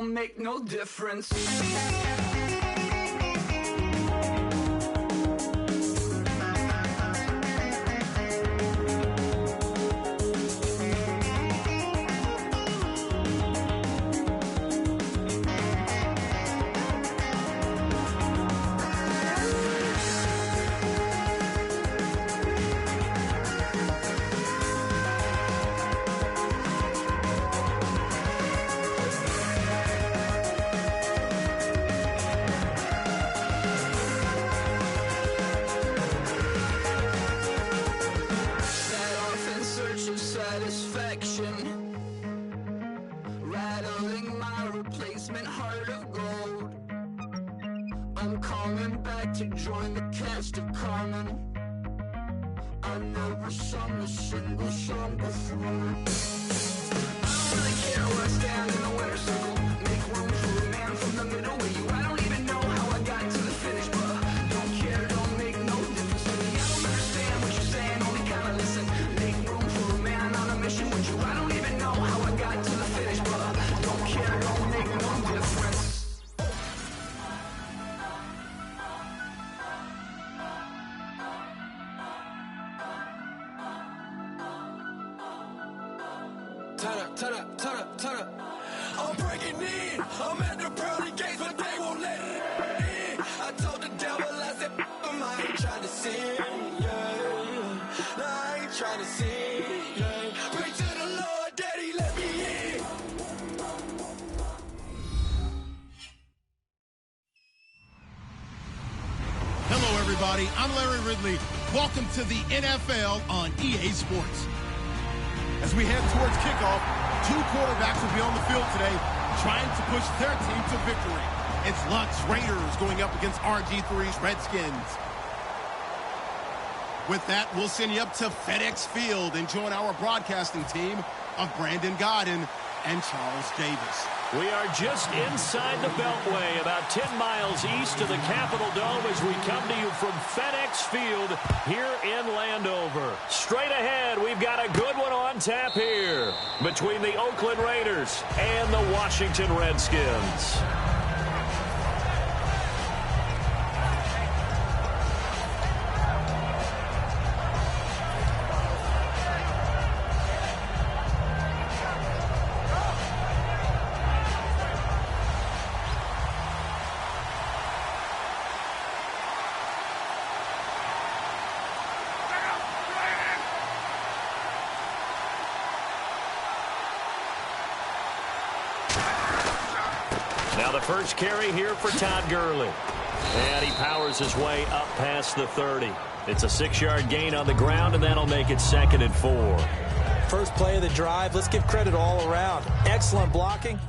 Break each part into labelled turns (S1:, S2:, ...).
S1: don't make no difference. Rattling my replacement heart of gold. I'm coming back to join the cast of Carmen. I never sung a single song before. I don't really care where I stand in the winner's circle. Make room for a man from the middle with you. I don't even know how I got to the finish, but don't care, don't make no difference to me. I don't understand what you're saying, only kinda listen. Make room for a man on a mission with you. I don't even know how I got to the finish, but don't care, don't make no difference. Turn up. I'm breaking in. I'm at the pearly gates, but they won't let me in. I told the devil, I said, I ain't trying to sin, yeah. No, I ain't trying to sin, yeah. Pray to the Lord, Daddy, let me in.
S2: Hello, everybody. I'm Larry Ridley. Welcome to the NFL on EA Sports. As we head towards kickoff, two quarterbacks will be on the field today trying to push their team to victory. It's Luck's Raiders going up against RG3's Redskins. With that, we'll send you up to FedEx Field and join our broadcasting team of Brandon Godden and Charles Davis.
S3: We are just inside the Beltway, about 10 miles east of the Capitol Dome as we come to you from FedEx Field here in Landover. Straight ahead, we've got a good one on tap here between the Oakland Raiders and the Washington Redskins. Now the first carry here for Todd Gurley. And he powers his way up past the 30. It's a 6-yard gain on the ground, and that'll make it 2nd and 4.
S4: First play of the drive. Let's give credit all around. Excellent blocking.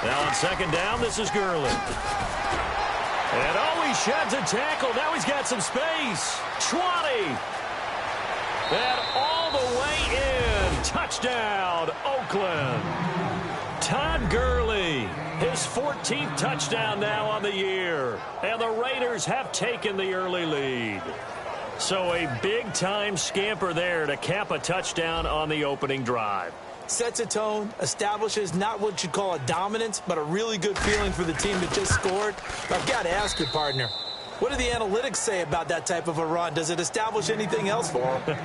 S3: Now on 2nd down, this is Gurley. And oh, he sheds a tackle. Now he's got some space. 20. And all the way in. Touchdown, Oakland. Todd Gurley, his 14th touchdown now on the year. And the Raiders have taken the early lead. So a big-time scamper there to cap a touchdown on the opening drive.
S4: Sets a tone, establishes not what you'd call a dominance, but a really good feeling for the team that just scored. I've got to ask you, partner, what do the analytics say about that type of a run? Does it establish anything else for them?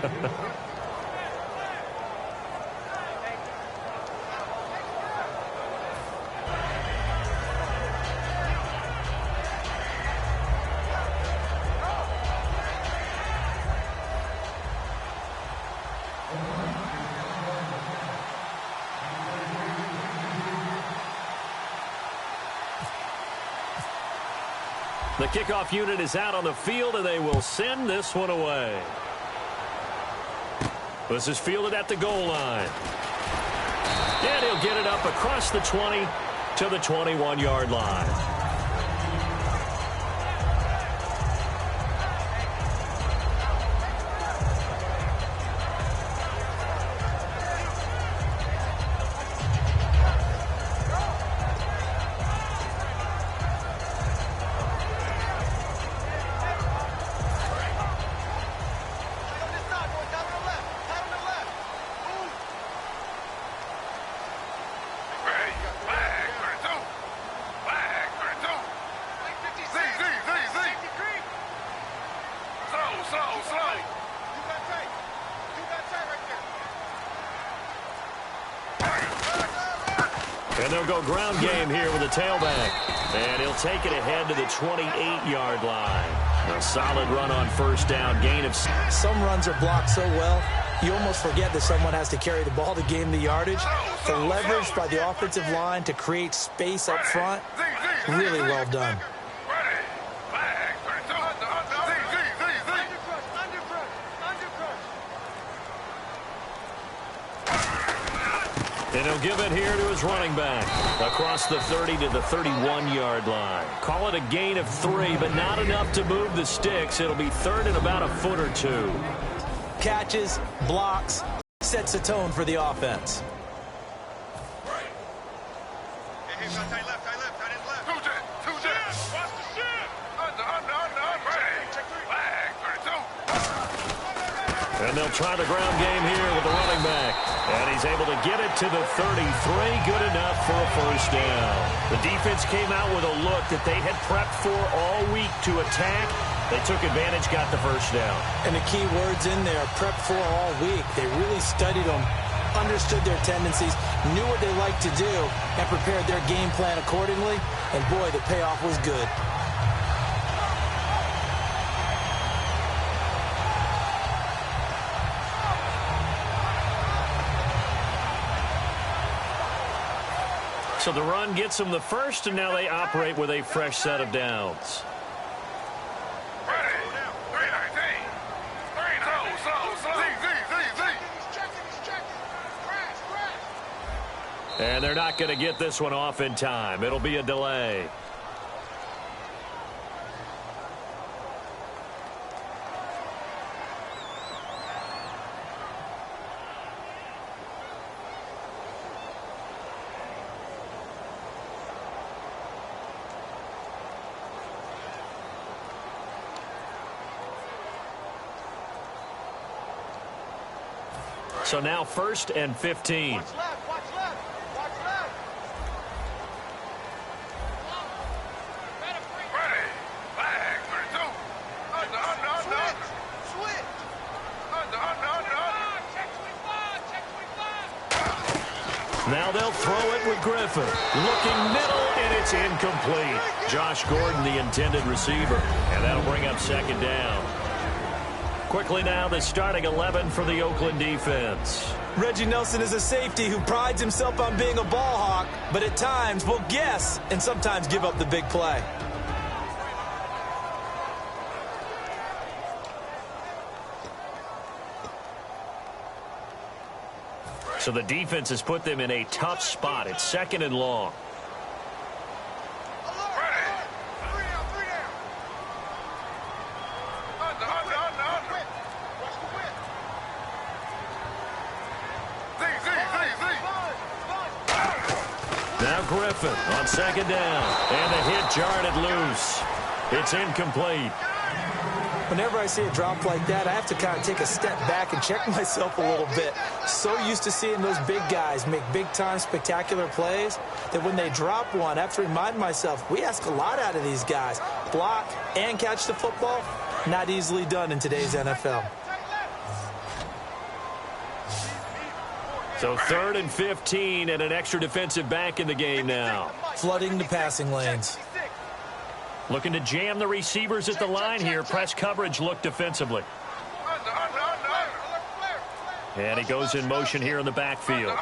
S3: The kickoff unit is out on the field, and they will send this one away. This is fielded at the goal line. And he'll get it up across the 20 to the 21-yard line. And they'll go ground game here with a tailback. And he'll take it ahead to the 28-yard line. A solid run on first down, gain of...
S4: Some runs are blocked so well, you almost forget that someone has to carry the ball to gain the yardage. The leverage by the offensive line to create space up front, really well done.
S3: And he'll give it here to his running back. Across the 30 to the 31-yard line. Call it a gain of 3, but not enough to move the sticks. It'll be third and about a foot or two.
S4: Catches, blocks, sets a tone for the offense.
S3: And they'll try the ground game here with the running back. And he's able to get it to the 33. Good enough for a first down. The defense came out with a look that they had prepped for all week to attack. They took advantage, got the first down.
S4: And the key words in there, prepped for all week. They really studied them, understood their tendencies, knew what they liked to do, and prepared their game plan accordingly. And boy, the payoff was good.
S3: So the run gets them the first, and now they operate with a fresh set of downs. And they're not going to get this one off in time. It'll be a delay. So now 1st and 15.
S5: Watch left, watch left, watch left. Ready, flag, 32. Under. Switch. Under. Check 25, check 25.
S3: Now they'll throw it with Griffin. Looking middle, and it's incomplete. Josh Gordon, the intended receiver. And that'll bring up second down. Quickly now, the starting 11 for the Oakland defense.
S4: Reggie Nelson is a safety who prides himself on being a ball hawk, but at times will guess and sometimes give up the big play.
S3: So the defense has put them in a tough spot. It's 2nd and long. Now Griffin on 2nd down. And the hit jarred it loose. It's incomplete.
S4: Whenever I see a drop like that, I have to kind of take a step back and check myself a little bit. So used to seeing those big guys make big-time spectacular plays that when they drop one, I have to remind myself, we ask a lot out of these guys. Block and catch the football, not easily done in today's NFL.
S3: So 3rd and 15 and an extra defensive back in the game now.
S4: Flooding the passing lanes.
S3: Looking to jam the receivers at the line here. Press coverage look defensively. And he goes in motion here in the backfield.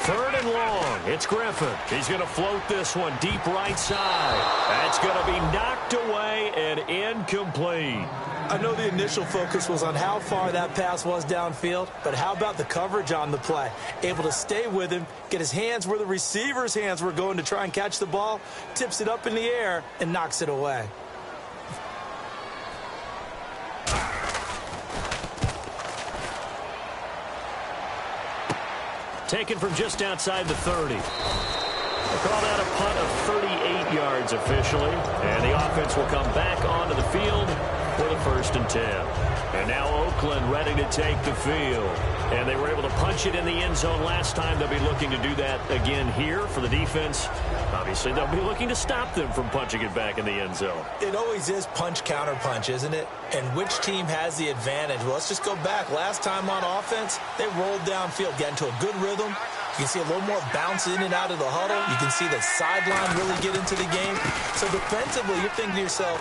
S3: 3rd and long. It's Griffin. He's going to float this one deep right side. That's going to be knocked away and incomplete.
S4: I know the initial focus was on how far that pass was downfield, but how about the coverage on the play? Able to stay with him, get his hands where the receiver's hands were going to try and catch the ball, tips it up in the air, and knocks it away.
S3: Taken from just outside the 30. We'll call that a punt of 38 yards officially. And the offense will come back onto the field for the 1st and 10. And now Oakland ready to take the field. And they were able to punch it in the end zone last time. They'll be looking to do that again here for the defense. Obviously, they'll be looking to stop them from punching it back in the end zone.
S4: It always is punch-counter-punch, isn't it? And which team has the advantage? Well, let's just go back. Last time on offense, they rolled downfield, got into a good rhythm. You can see a little more bounce in and out of the huddle. You can see the sideline really get into the game. So defensively, you're thinking to yourself,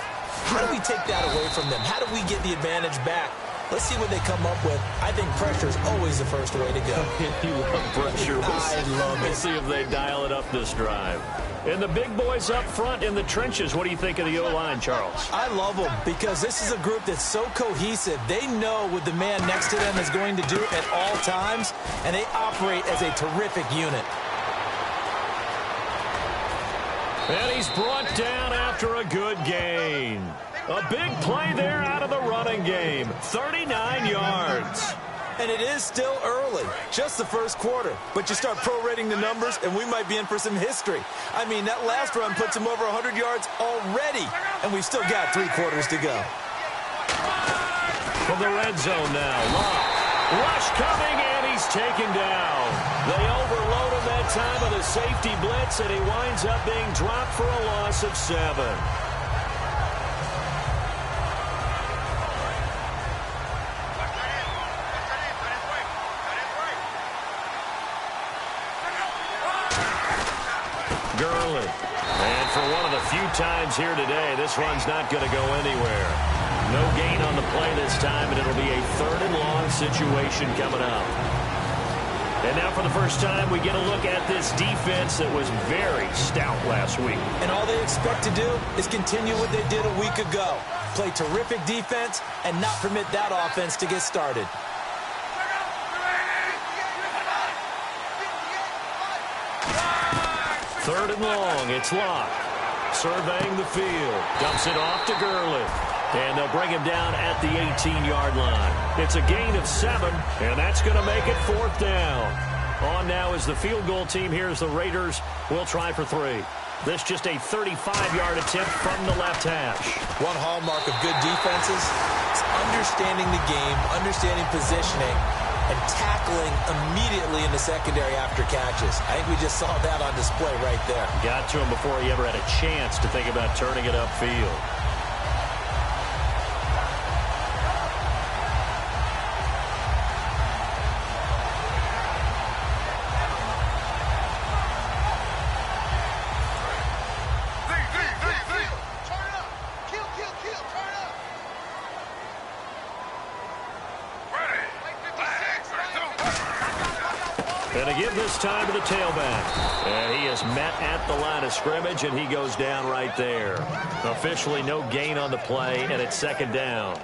S4: how do we take that away from them? How do we get the advantage back? Let's see what they come up with. I think pressure is always the first way to go.
S3: You love pressure.
S4: I love it.
S3: We'll see if they dial it up this drive. And the big boys up front in the trenches, what do you think of the O-line, Charles?
S4: I love them because this is a group that's so cohesive. They know what the man next to them is going to do at all times, and they operate as a terrific unit.
S3: And he's brought down after a good gain. A big play there out of the running game. 39 yards.
S4: And it is still early, just the first quarter. But you start prorating the numbers, and we might be in for some history. I mean, that last run puts him over 100 yards already, and we've still got 3 quarters to go.
S3: From the red zone now, Locke. Rush coming, and he's taken down. They overload him that time with a safety blitz, and he winds up being dropped for a loss of 7. Gurley. And for one of the few times here today, this run's not going to go anywhere. No gain on the play this time, and it'll be a 3rd and long situation coming up. And now for the first time, we get a look at this defense that was very stout last week.
S4: And all they expect to do is continue what they did a week ago. Play terrific defense and not permit that offense to get started.
S3: Third and long, it's Locke. Surveying the field. Dumps it off to Gurley. And they'll bring him down at the 18-yard line. It's a gain of 7, and that's going to make it 4th down. On now is the field goal team. Here's the Raiders. We'll try for 3. This just a 35-yard attempt from the left hash.
S4: One hallmark of good defenses is understanding the game, understanding positioning, and tackling immediately in the secondary after catches. I think we just saw that on display right there.
S3: Got to him before he ever had a chance to think about turning it upfield. And to give this time to the tailback. And he is met at the line of scrimmage, and he goes down right there. Officially no gain on the play, and it's 2nd down.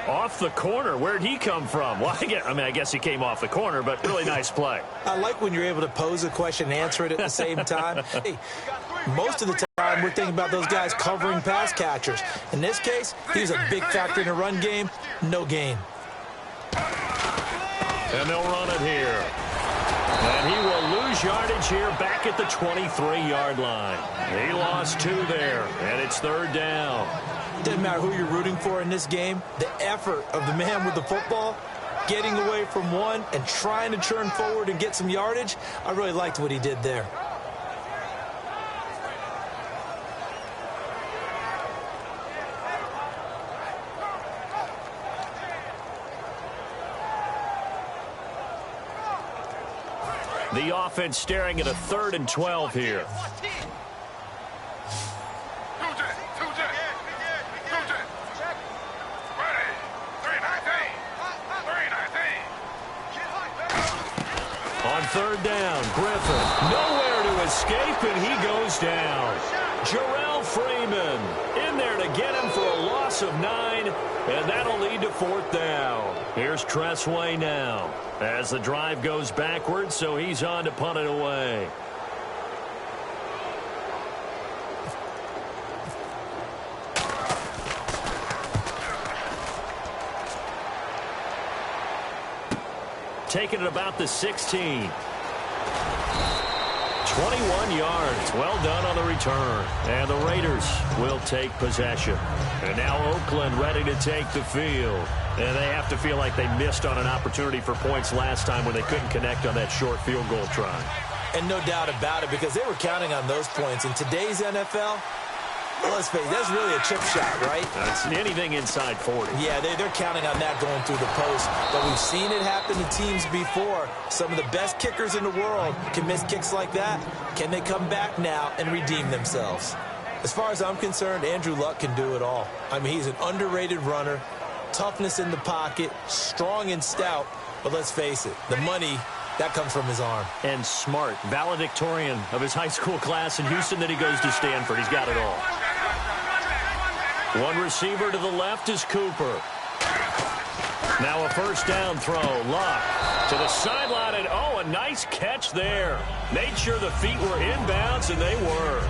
S3: Off the corner. Where'd he come from? Well, I guess he came off the corner, but really nice play.
S4: I like when you're able to pose a question and answer it at the same time. Hey, most of the time, we're thinking about those guys covering pass catchers. In this case, he was a big factor in the run game. No gain.
S3: And they'll run it here. And he will lose yardage here back at the 23-yard line. He lost 2 there, and it's 3rd down.
S4: Doesn't matter who you're rooting for in this game. The effort of the man with the football, getting away from one and trying to turn forward and get some yardage, I really liked what he did there.
S3: The offense staring at a 3rd and 12 here. On third down. Griffin, nowhere to escape, and he goes down. Jarrell Freeman in there to get him for a loss of 9, and that'll lead to fourth down. Here's Tressway now as the drive goes backwards, so he's on to punt it away. Taking it about the 16. 21 yards. Well done on the return. And the Raiders will take possession. And now Oakland ready to take the field. And they have to feel like they missed on an opportunity for points last time when they couldn't connect on that short field goal try.
S4: And no doubt about it, because they were counting on those points. In today's NFL, let's face it, that's really a chip shot, right?
S3: That's anything inside 40.
S4: Yeah, they're counting on that going through the post. But we've seen it happen to teams before. Some of the best kickers in the world can miss kicks like that. Can they come back now and redeem themselves? As far as I'm concerned, Andrew Luck can do it all. I mean, he's an underrated runner, toughness in the pocket, strong and stout. But let's face it, the money, that comes from his arm.
S3: And smart, valedictorian of his high school class in Houston, then he goes to Stanford. He's got it all. One receiver to the left is Cooper. Now a first down throw. Luck to the sideline, and oh, a nice catch there. Made sure the feet were inbounds, and they were.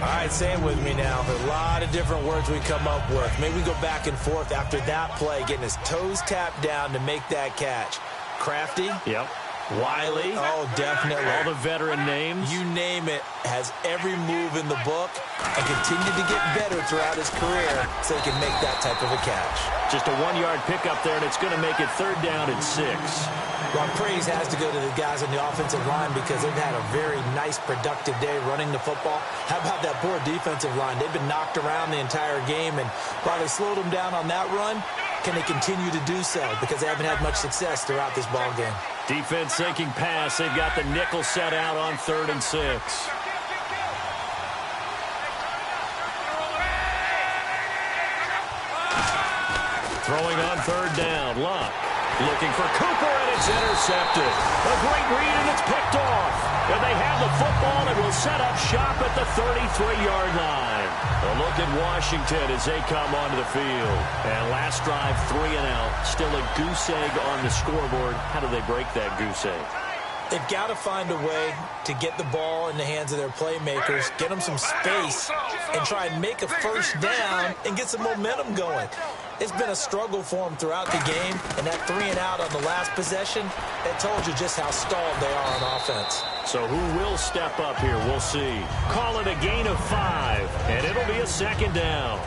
S4: All right, say it with me now. There are a lot of different words we come up with. Maybe we go back and forth after that play, getting his toes tapped down to make that catch. Crafty?
S3: Yep. Wiley.
S4: Oh, definitely.
S3: All the veteran names.
S4: You name it, has every move in the book and continued to get better throughout his career so he can make that type of a catch.
S3: Just a 1-yard pickup there, and it's going to make it third down and 6.
S4: Well, praise has to go to the guys on the offensive line because they've had a very nice, productive day running the football. How about that poor defensive line? They've been knocked around the entire game, and while they slowed them down on that run, can they continue to do so? Because they haven't had much success throughout this ball game.
S3: Defense sinking pass. They've got the nickel set out on 3rd and 6. Throwing on 3rd down. Luck looking for Cooper, and it's intercepted. A great read, and it's picked off. And they have the football and will set up shop at the 33-yard line. A look at Washington as they come onto the field. And last drive, 3 and out. Still a goose egg on the scoreboard. How do they break that goose egg?
S4: They've got to find a way to get the ball in the hands of their playmakers, get them some space, and try and make a first down and get some momentum going. It's been a struggle for them throughout the game, and that 3 and out on the last possession, that told you just how stalled they are on offense.
S3: So who will step up here? We'll see. Call it a gain of 5, and it'll be a 2nd down.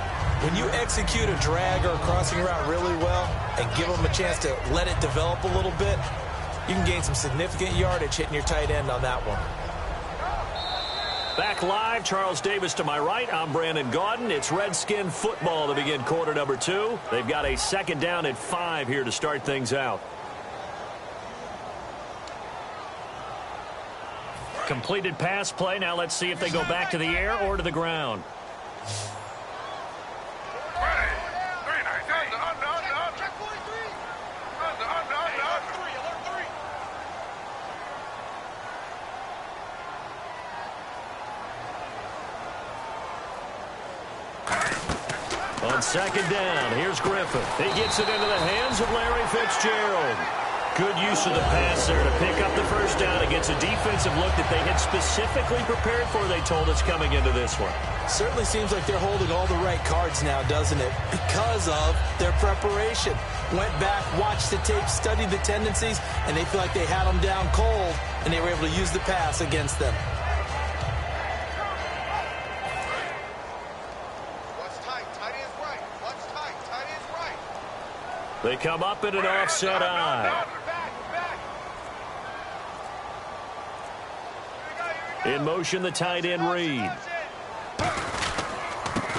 S4: When you execute a drag or a crossing route really well and give them a chance to let it develop a little bit, you can gain some significant yardage hitting your tight end on that one.
S3: Back live, Charles Davis to my right. I'm Brandon Gaudin. It's Redskin football to begin quarter number 2. They've got a 2nd down and 5 here to start things out. Completed pass play. Now let's see if they go back to the air or to the ground. On 2nd down, here's Griffin. He gets it into the hands of Larry Fitzgerald. Good use of the pass there to pick up the first down against a defensive look that they had specifically prepared for, they told us, coming into this one.
S4: Certainly seems like they're holding all the right cards now, doesn't it? Because of their preparation. Went back, watched the tape, studied the tendencies, and they feel like they had them down cold, and they were able to use the pass against them.
S3: They come up in an offset eye. In motion, the tight end Reed.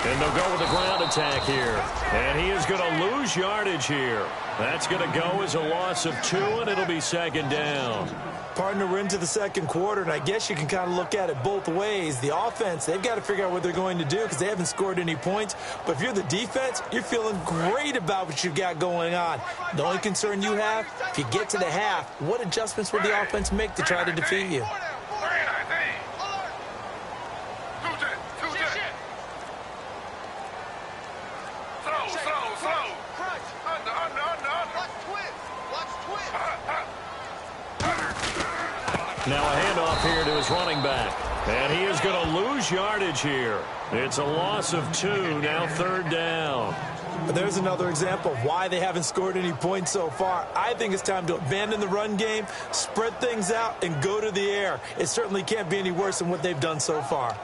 S3: And they'll go with a ground attack here. And he is going to lose yardage here. That's going to go as a loss of 2, and it'll be second down.
S4: Partner, we're into the second quarter, and I guess you can kind of look at it both ways. The offense, they've got to figure out what they're going to do because they haven't scored any points. But if you're the defense, you're feeling great about what you've got going on. The only concern you have, if you get to the half, what adjustments will the offense make to try to defeat you?
S3: Now a handoff here to his running back. And he is going to lose yardage here. It's a loss of 2, now third down.
S4: There's another example of why they haven't scored any points so far. I think it's time to abandon the run game, spread things out, and go to the air. It certainly can't be any worse than what they've done so far.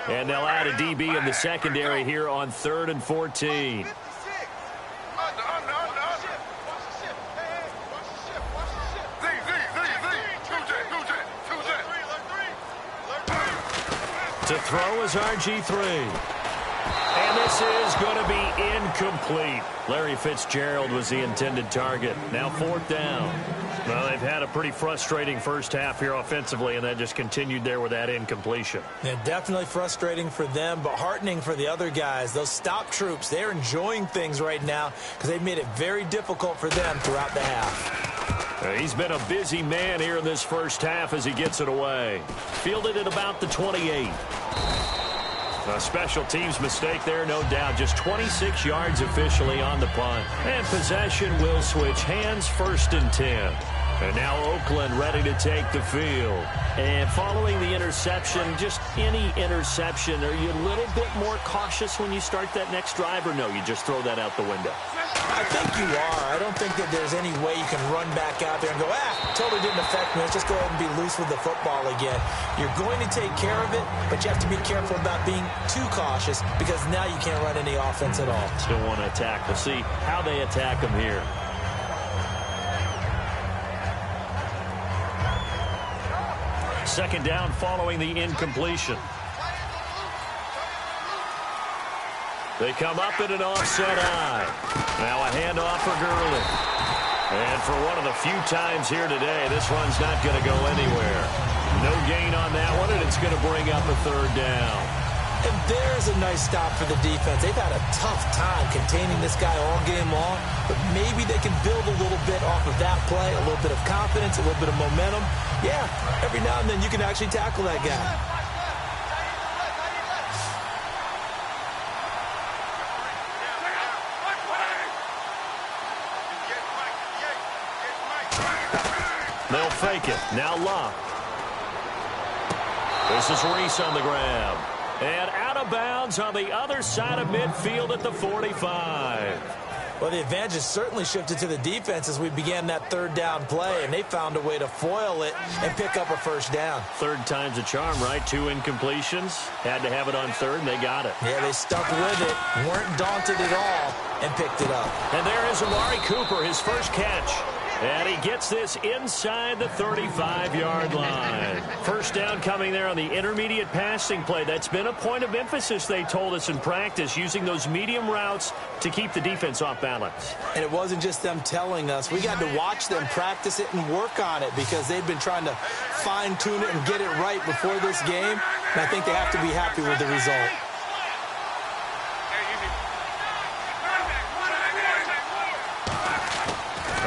S3: And they'll add a DB in the secondary here on 3rd and 14. To throw is RG3. And this is going to be incomplete. Larry Fitzgerald was the intended target. Now 4th down. Well, they've had a pretty frustrating first half here offensively, and that just continued there with that incompletion.
S4: Yeah, definitely frustrating for them, but heartening for the other guys. Those stop troops, they're enjoying things right now because they've made it very difficult for them throughout the half.
S3: He's been a busy man here in this first half as he gets it away. Fielded at about the 28. A special teams mistake there, no doubt. Just 26 yards officially on the punt. And possession will switch hands, 1st and 10. And now Oakland ready to take the field. And following the interception, just any interception, are you a little bit more cautious when you start that next drive, or no, you just throw that out the window?
S4: I think you are. I don't think that there's any way you can run back out there and go, totally didn't affect me. Let's just go ahead and be loose with the football again. You're going to take care of it, but you have to be careful about being too cautious because now you can't run any offense at all.
S3: Still want to attack. We'll see how they attack them here. Second down following the incompletion. They come up in an offset eye. Now a handoff for Gurley. And for one of the few times here today, this run's not going to go anywhere. No gain on that one, and it's going to bring up a 3rd down.
S4: And there's a nice stop for the defense. They've had a tough time containing this guy all game long, but maybe they can build a little bit off of that play, a little bit of confidence, a little bit of momentum. Yeah, every now and then you can actually tackle that guy.
S3: They'll fake it. Now Locke. This is Reese on the grab. And out of bounds on the other side of midfield at the 45.
S4: Well, the advantage has certainly shifted to the defense as we began that 3rd down play, and they found a way to foil it and pick up a 1st down.
S3: 3rd time's a charm, right? 2 incompletions. Had to have it on 3rd, and they got it.
S4: Yeah, they stuck with it, weren't daunted at all, and picked it up.
S3: And there is Amari Cooper, his first catch. And he gets this inside the 35-yard line. 1st down coming there on the intermediate passing play. That's been a point of emphasis, they told us in practice, using those medium routes to keep the defense off balance.
S4: And it wasn't just them telling us. We got to watch them practice it and work on it because they've been trying to fine-tune it and get it right before this game. And I think they have to be happy with the result.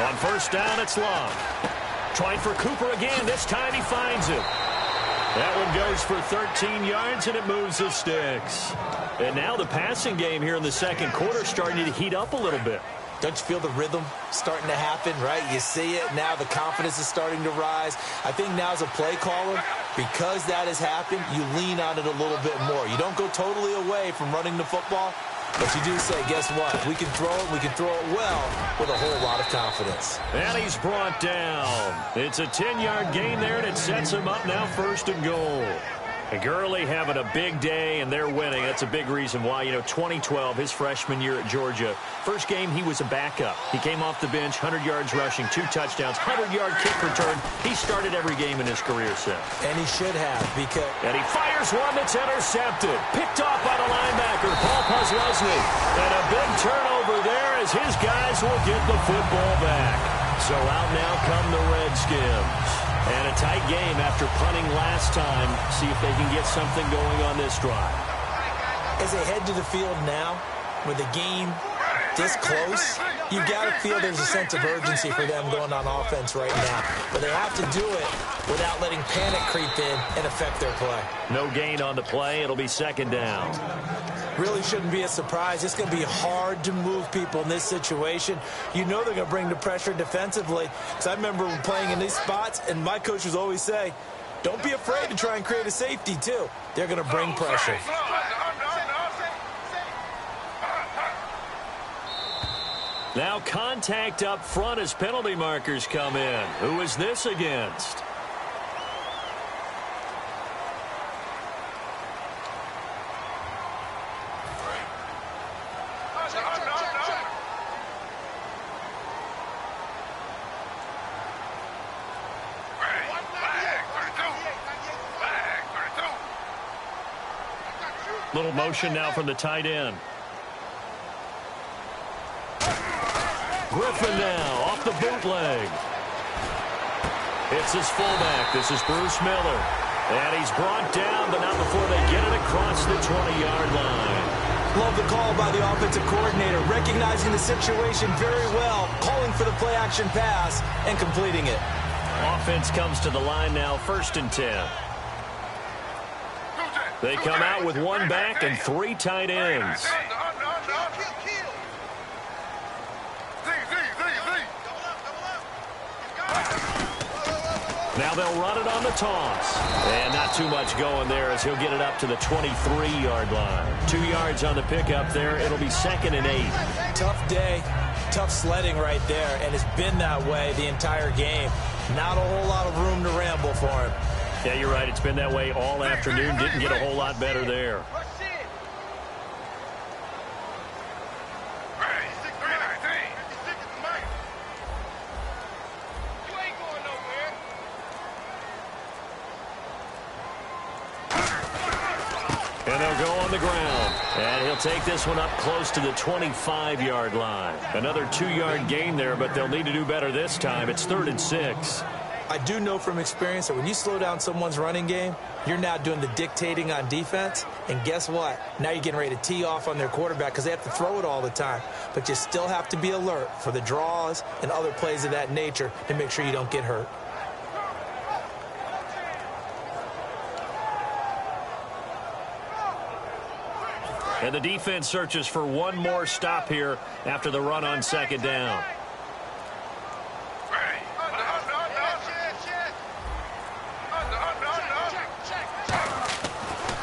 S3: On 1st down, it's Love. Trying for Cooper again. This time he finds it. That one goes for 13 yards, and it moves the sticks. And now the passing game here in the second quarter starting to heat up a little bit.
S4: Don't you feel the rhythm starting to happen, right? You see it. Now the confidence is starting to rise. I think now as a play caller, because that has happened, you lean on it a little bit more. You don't go totally away from running the football, but you do say, guess what? We can throw it. We can throw it well with a whole lot of confidence.
S3: And he's brought down. It's a 10-yard gain there, and it sets him up now 1st and goal. And Gurley having a big day, and they're winning. That's a big reason why. 2012, his freshman year at Georgia, first game he was a backup. He came off the bench, 100 yards rushing, 2 touchdowns, 100-yard kick return. He started every game in his career since.
S4: And he should have, because...
S3: And he fires one that's intercepted. Picked off by the linebacker, Paul Posluszny. And a big turnover there as his guys will get the football back. So out now come the Redskins. And a tight game after punting last time. See if they can get something going on this drive.
S4: As they head to the field now, with the game this close, you got to feel there's a sense of urgency for them going on offense right now. But they have to do it without letting panic creep in and affect their play.
S3: No gain on the play. It'll be second down.
S4: Really shouldn't be a surprise. It's going to be hard to move people in this situation. You know they're going to bring the pressure defensively. Because I remember playing in these spots, and my coaches always say, don't be afraid to try and create a safety, too. They're going to bring pressure.
S3: Now contact up front as penalty markers come in. Who is this against? Little motion now from the tight end. Griffin now off the bootleg. It's his fullback. This is Bruce Miller. And he's brought down, but not before they get it across the 20-yard line.
S4: Love the call by the offensive coordinator, recognizing the situation very well, calling for the play-action pass and completing it.
S3: Offense comes to the line now, 1st and 10. They come out with one back and 3 tight ends. Now they'll run it on the toss. And not too much going there as he'll get it up to the 23-yard line. 2 yards on the pickup there. It'll be 2nd and 8.
S4: Tough day, tough sledding right there, and it's been that way the entire game. Not a whole lot of room to ramble for him.
S3: Yeah, you're right. It's been that way all afternoon. Didn't get a whole lot better there. And they'll go on the ground. And he'll take this one up close to the 25-yard line. Another 2-yard gain there, but they'll need to do better this time. It's 3rd and 6.
S4: I do know from experience that when you slow down someone's running game, you're now doing the dictating on defense. And guess what? Now you're getting ready to tee off on their quarterback because they have to throw it all the time. But you still have to be alert for the draws and other plays of that nature to make sure you don't get hurt.
S3: And the defense searches for one more stop here after the run on 2nd down.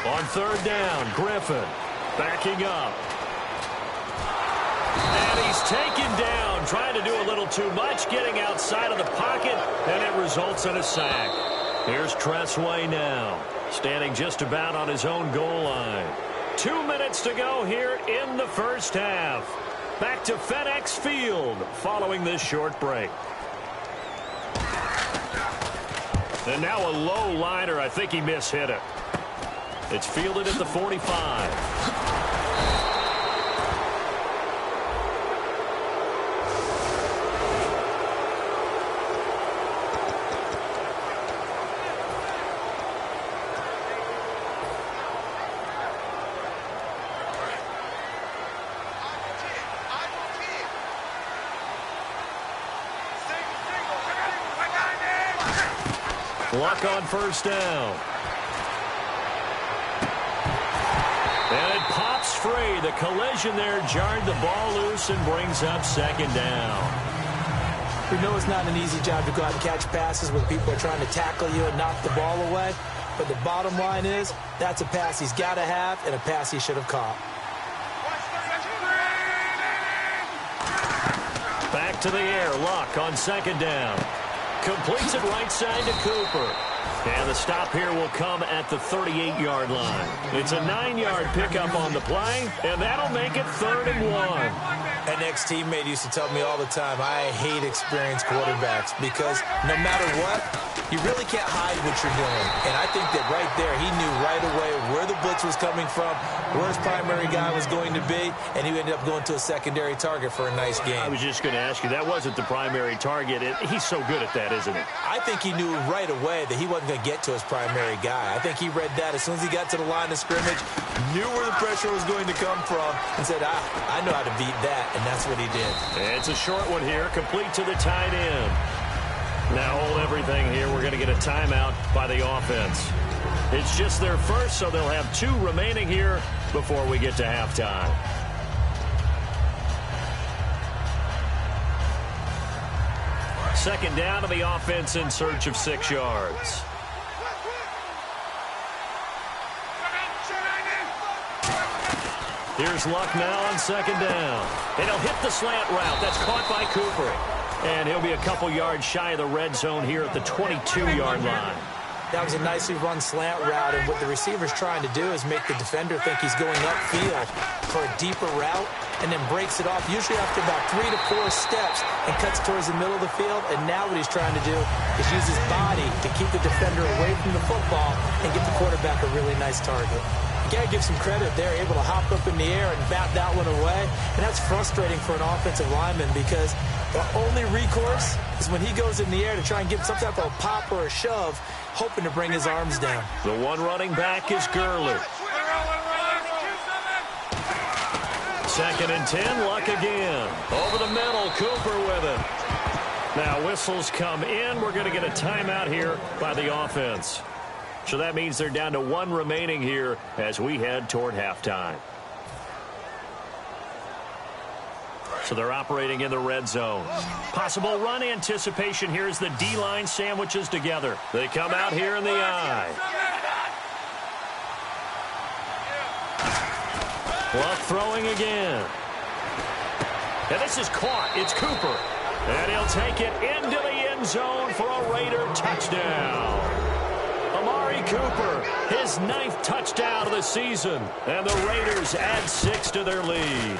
S3: On 3rd down, Griffin backing up. And he's taken down, trying to do a little too much, getting outside of the pocket, and it results in a sack. Here's Tressway now, standing just about on his own goal line. 2 minutes to go here in the first half. Back to FedEx Field following this short break. And now a low liner. I think he mishit it. It's fielded at the 45. Luck on 1st down. And it pops free. The collision there jarred the ball loose and brings up 2nd down.
S4: We know it's not an easy job to go out and catch passes when people are trying to tackle you and knock the ball away. But the bottom line is that's a pass he's got to have and a pass he should have caught. Back to the air. Luck on 2nd down. Completes it right side to Cooper.
S3: And the stop here will come at the 38-yard line. It's a 9-yard pickup on the play, and that'll make it 3rd and 1.
S4: An ex-teammate used to tell me all the time, I hate experienced quarterbacks because no matter what, you really can't hide what you're doing. And I think that right there, he knew right away where the blitz was coming from, where his primary guy was going to be, and he ended up going to a secondary target for a nice game.
S3: I was just going to ask you, that wasn't the primary target. He's so good at that, isn't he?
S4: I think he knew right away that he wasn't going to get to his primary guy. I think he read that as soon as he got to the line of scrimmage, knew where the pressure was going to come from, and said, I know how to beat that, and that's what he did.
S3: It's a short one here, complete to the tight end. Now hold everything here. We're going to get a timeout by the offense. It's just their first, so they'll have 2 remaining here before we get to halftime. Second down to the offense in search of 6 yards. Here's Luck now on second down. And he'll hit the slant route. That's caught by Cooper. And he'll be a couple yards shy of the red zone here at the 22-yard line.
S4: That was a nicely run slant route, and what the receiver's trying to do is make the defender think he's going upfield for a deeper route and then breaks it off, usually after about 3 to 4 steps, and cuts towards the middle of the field. And now what he's trying to do is use his body to keep the defender away from the football and get the quarterback a really nice target. You got to give some credit there, able to hop up in the air and bat that one away. And that's frustrating for an offensive lineman because the only recourse is when he goes in the air to try and give some type of a pop or a shove, hoping to bring his arms down.
S3: The one running back is Gurley. 2nd and 10, Luck again. Over the middle, Cooper with it. Now whistles come in. We're going to get a timeout here by the offense. So that means they're down to 1 remaining here as we head toward halftime. So they're operating in the red zone. Possible run anticipation here as the D-line sandwiches together. They come out here in the eye. Luck throwing again. And this is caught. It's Cooper. And he'll take it into the end zone for a Raider touchdown. Amari Cooper, his 9th touchdown of the season. And the Raiders add 6 to their lead.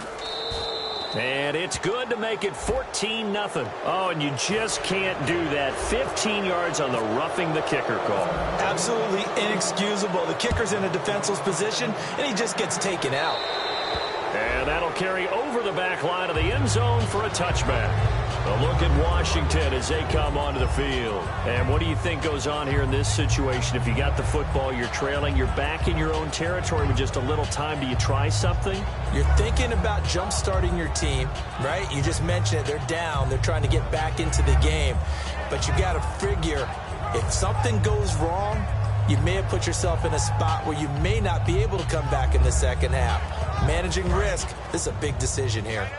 S3: And it's good to make it 14-0. Oh, and you just can't do that. 15 yards on the roughing the kicker call.
S4: Absolutely inexcusable. The kicker's in a defenseless position, and he just gets taken out.
S3: And that'll carry over the back line of the end zone for a touchback. A look at Washington as they come onto the field. And what do you think goes on here in this situation? If you got the football, you're trailing, you're back in your own territory with just a little time. Do you try something?
S4: You're thinking about jump-starting your team, right? You just mentioned it. They're down. They're trying to get back into the game. But you got to figure if something goes wrong, you may have put yourself in a spot where you may not be able to come back in the second half. Managing risk, this is a big decision here.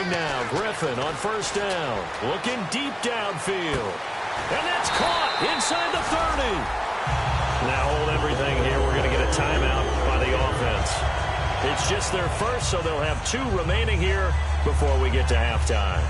S3: Now, Griffin on first down, looking deep downfield. And that's caught inside the 30. Now hold everything here. We're going to get a timeout by the offense. It's just their first, so they'll have 2 remaining here before we get to halftime.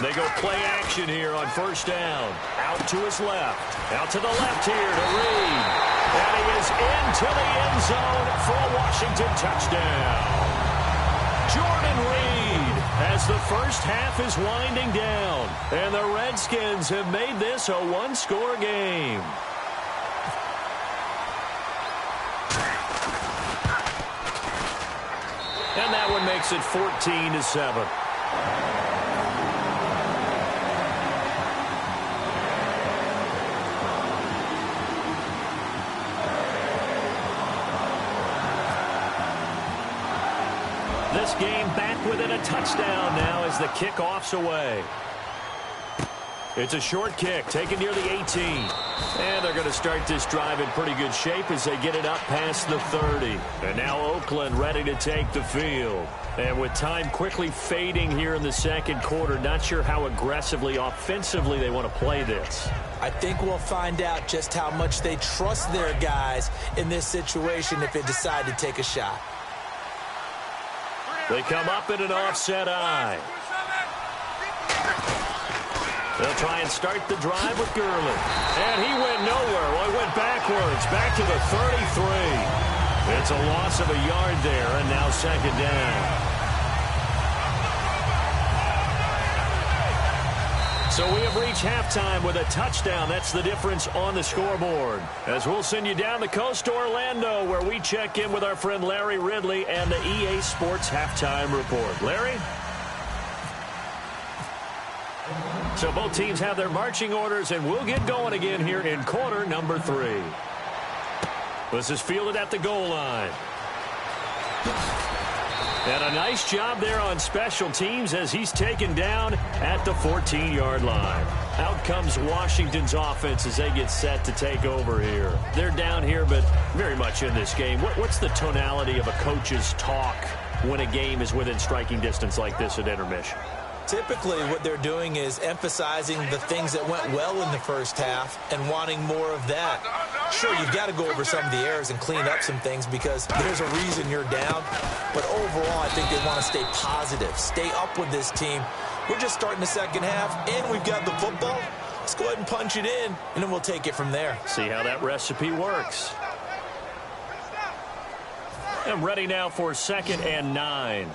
S3: They go play action here on first down. Out to his left. Out to the left here to Reed. And he is into the end zone for a Washington touchdown. Jordan Reed as the first half is winding down. And the Redskins have made this a one-score game. And that one makes it 14-7. This game back within a touchdown now as the kickoff's away. It's a short kick taken near the 18. And they're going to start this drive in pretty good shape as they get it up past the 30. And now Oakland ready to take the field. And with time quickly fading here in the second quarter, not sure how aggressively, offensively they want to play this.
S4: I think we'll find out just how much they trust their guys in this situation if they decide to take a shot.
S3: They come up in an offset eye. They'll try and start the drive with Gurley. And he went nowhere. Well, he went backwards, back to the 33. It's a loss of a yard there, and now second down. So we have reached halftime with a touchdown. That's the difference on the scoreboard. As we'll send you down the coast to Orlando, where we check in with our friend Larry Ridley and the EA Sports Halftime Report. Larry? So both teams have their marching orders, and we'll get going again here in quarter number 3. This is fielded at the goal line. And a nice job there on special teams as he's taken down at the 14-yard line. Out comes Washington's offense as they get set to take over here. They're down here, but very much in this game. What's the tonality of a coach's talk when a game is within striking distance like this at intermission?
S4: Typically, what they're doing is emphasizing the things that went well in the first half and wanting more of that. Sure, you've got to go over some of the errors and clean up some things because there's a reason you're down. But overall, I think they want to stay positive, stay up with this team. We're just starting the second half, and we've got the football. Let's go ahead and punch it in, and then we'll take it from there.
S3: See how that recipe works. I'm ready now for 2nd and 9.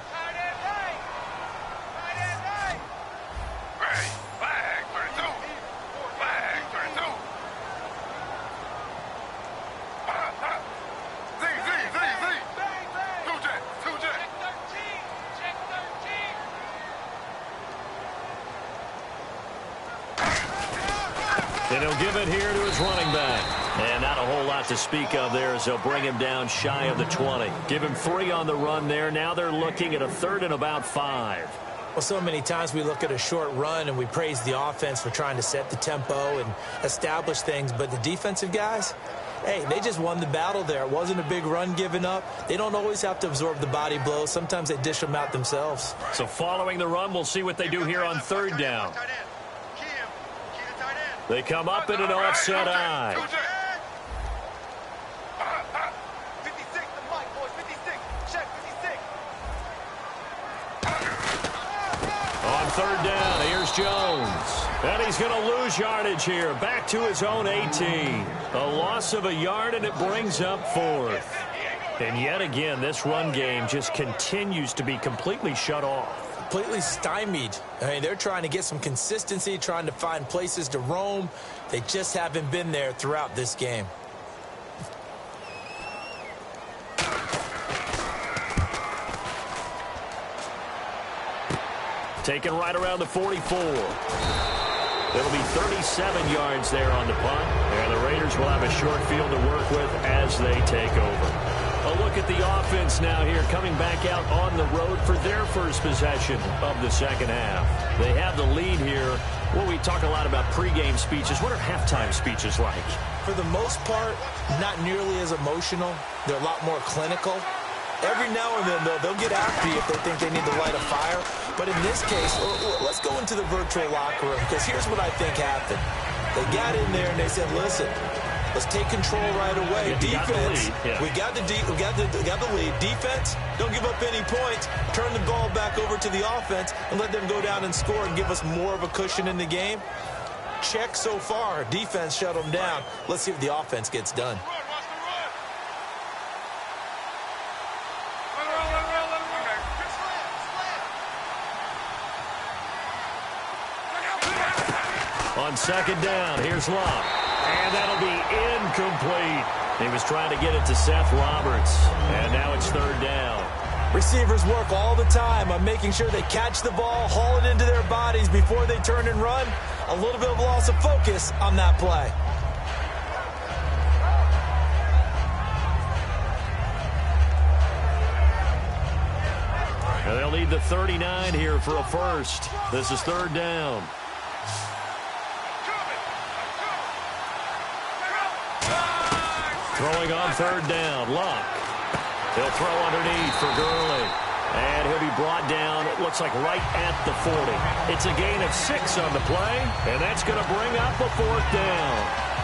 S3: And he'll give it here to his running back. And not a whole lot to speak of there as they'll bring him down shy of the 20. Give him 3 on the run there. Now they're looking at a 3rd and about 5.
S4: Well, so many times we look at a short run and we praise the offense for trying to set the tempo and establish things. But the defensive guys, hey, they just won the battle there. It wasn't a big run given up. They don't always have to absorb the body blows. Sometimes they dish them out themselves.
S3: So following the run, we'll see what they do here on 3rd down. They come up in an offset eye.
S5: 56, the mic, boys, 56. Check, 56.
S3: On 3rd down, here's Jones. And he's going to lose yardage here. Back to his own 18. A loss of a yard, and it brings up 4th. And yet again, this run game just continues to be completely shut off.
S4: Completely stymied. I mean, they're trying to get some consistency, trying to find places to roam. They just haven't been there throughout this game.
S3: Taken right around the 44. It'll be 37 yards there on the punt. And the Raiders will have a short field to work with as they take over. A look at the offense now here, coming back out on the road for their first possession of the second half. They have the lead here. Well, we talk a lot about pregame speeches. What are halftime speeches like?
S4: For the most part, not nearly as emotional. They're a lot more clinical. Every now and then, though, they'll get after you if they think they need to light a fire. But in this case, let's go into the virtual locker room, because here's what I think happened. They got in there and they said, listen, let's take control right away. Defense, we got the lead. Defense, don't give up any points. Turn the ball back over to the offense and let them go down and score and give us more of a cushion in the game. Check so far. Defense shut them down. Let's see if the offense gets done.
S3: On 2nd down, here's Love. And that'll be incomplete. He was trying to get it to Seth Roberts. And now it's 3rd down.
S4: Receivers work all the time on making sure they catch the ball, haul it into their bodies before they turn and run. A little bit of loss of focus on that play.
S3: And they'll need the 39 here for a first. This is third down. Throwing on third down, Luck. He'll throw underneath for Gurley. And he'll be brought down, it looks like right at the 40. It's a gain of 6 on the play, and that's going to bring up a fourth down.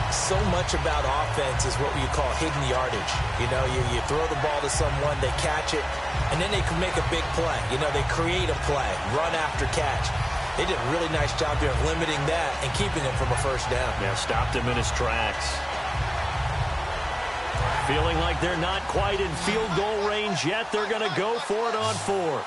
S4: So much about offense is what you call hidden yardage. You know, you throw the ball to someone, they catch it, and then they can make a big play. You know, they create a play, run after catch. They did a really nice job here of limiting that and keeping him from a first down.
S3: Yeah, stopped him in his tracks. Feeling like they're not quite in field goal range yet. They're going to go for it on fourth.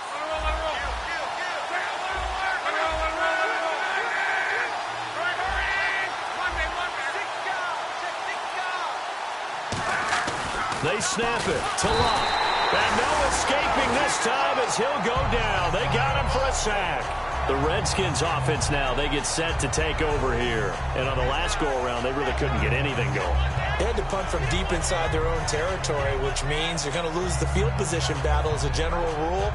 S3: They snap it to Luck. And no escaping this time as he'll go down. They got him for a sack. The Redskins offense now, they get set to take over here. And on the last go-around, they really couldn't get anything going.
S4: They had to punt from deep inside their own territory, which means you're going to lose the field position battle as a general rule.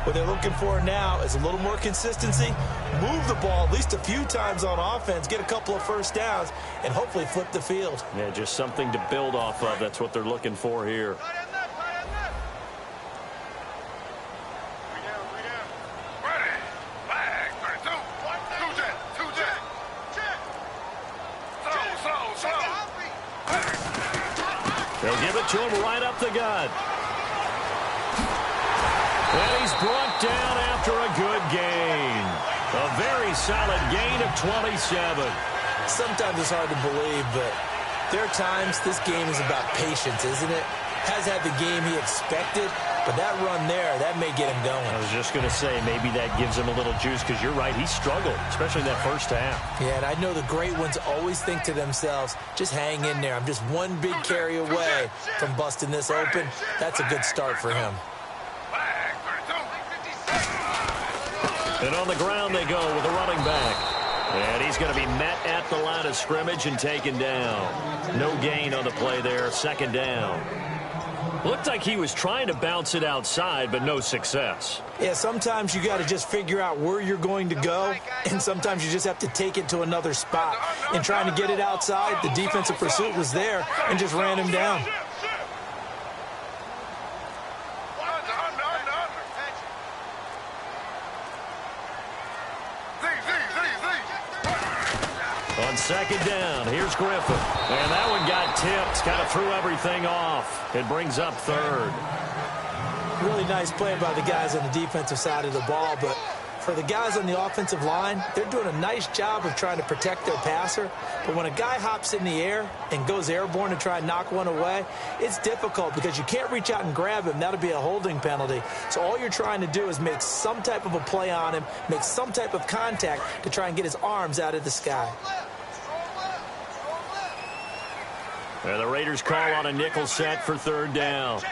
S4: What they're looking for now is a little more consistency, move the ball at least a few times on offense, get a couple of first downs, and hopefully flip the field.
S3: Yeah, just something to build off of. That's what they're looking for here. They'll give it to him right up the gut. And he's brought down after a good gain. A very solid gain of 27.
S4: Sometimes it's hard to believe, but there are times this game is about patience, isn't it? Has had the game he expected, but that run there, that may get him going.
S3: I was just going to say, maybe that gives him a little juice, because you're right, he struggled, especially that first half.
S4: Yeah, and I know the great ones always think to themselves, just hang in there. I'm just one big carry away from busting this open. That's a good start for him.
S3: And on the ground they go with a running back. And he's going to be met at the line of scrimmage and taken down. No gain on the play there, second down. Looked like he was trying to bounce it outside, but no success.
S4: Yeah, sometimes you got to just figure out where you're going to go, and sometimes you just have to take it to another spot. In trying to get it outside, the defensive pursuit was there and just ran him down.
S3: On second down, here's Griffin. And that one got tipped, kind of threw everything off. It brings up third.
S4: Really nice play by the guys on the defensive side of the ball, but for the guys on the offensive line, they're doing a nice job of trying to protect their passer. But when a guy hops in the air and goes airborne to try and knock one away, it's difficult because you can't reach out and grab him. That'll be a holding penalty. So all you're trying to do is make some type of a play on him, make some type of contact to try and get his arms out of the sky.
S3: And the Raiders call on a nickel set for third down.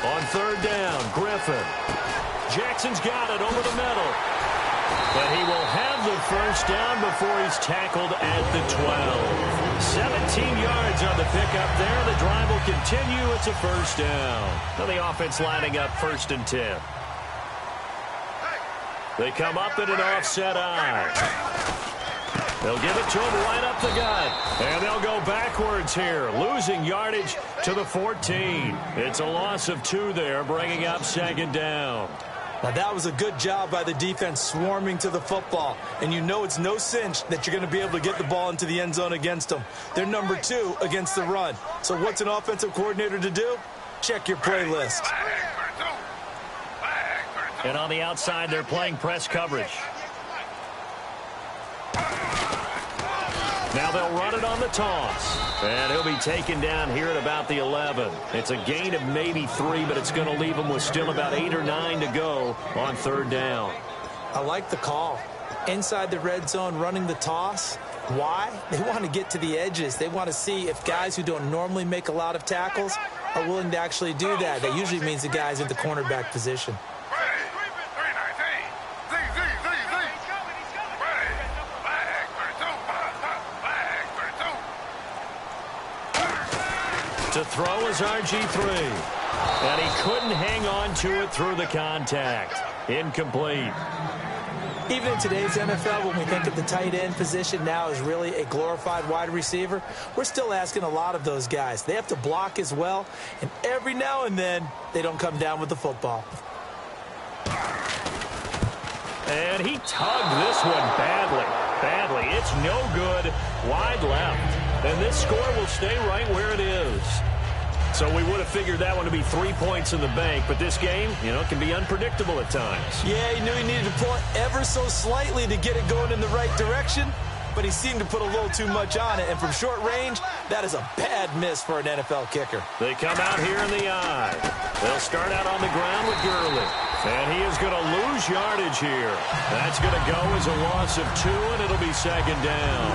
S3: On third down, Griffin. Jackson's got it over the middle. But he will have the first down before he's tackled at the 12. 17 yards on the pickup there. The drive will continue. It's a first down. Now the offense lining up 1st and 10. They come up in an offset eye. They'll give it to him right up the gut. And they'll go backwards here, losing yardage to the 14. It's a loss of 2 there, bringing up second down.
S4: Now, that was a good job by the defense swarming to the football. And you know it's no cinch that you're going to be able to get the ball into the end zone against them. They're number 2 against the run. So what's an offensive coordinator to do? Check your play list.
S3: And on the outside, they're playing press coverage. Now they'll run it on the toss. And he'll be taken down here at about the 11. It's a gain of maybe 3, but it's going to leave him with still about 8 or 9 to go on 3rd down.
S4: I like the call. Inside the red zone, running the toss. Why? They want to get to the edges. They want to see if guys who don't normally make a lot of tackles are willing to actually do that. That usually means the guys in the cornerback position.
S3: To throw is RG3. And he couldn't hang on to it through the contact. Incomplete.
S4: Even in today's NFL, when we think of the tight end position now as really a glorified wide receiver, we're still asking a lot of those guys. They have to block as well, and every now and then, they don't come down with the football.
S3: And he tugged this one badly. It's no good. Wide left. And this score will stay right where it is. So we would have figured that one to be 3 points in the bank, but this game, can be unpredictable at times.
S4: Yeah, he knew he needed to pull it ever so slightly to get it going in the right direction, but he seemed to put a little too much on it, and from short range, that is a bad miss for an NFL kicker.
S3: They come out here in the eye. They'll start out on the ground with Gurley, and he is going to lose yardage here. That's going to go as a loss of 2, and it'll be 2nd down.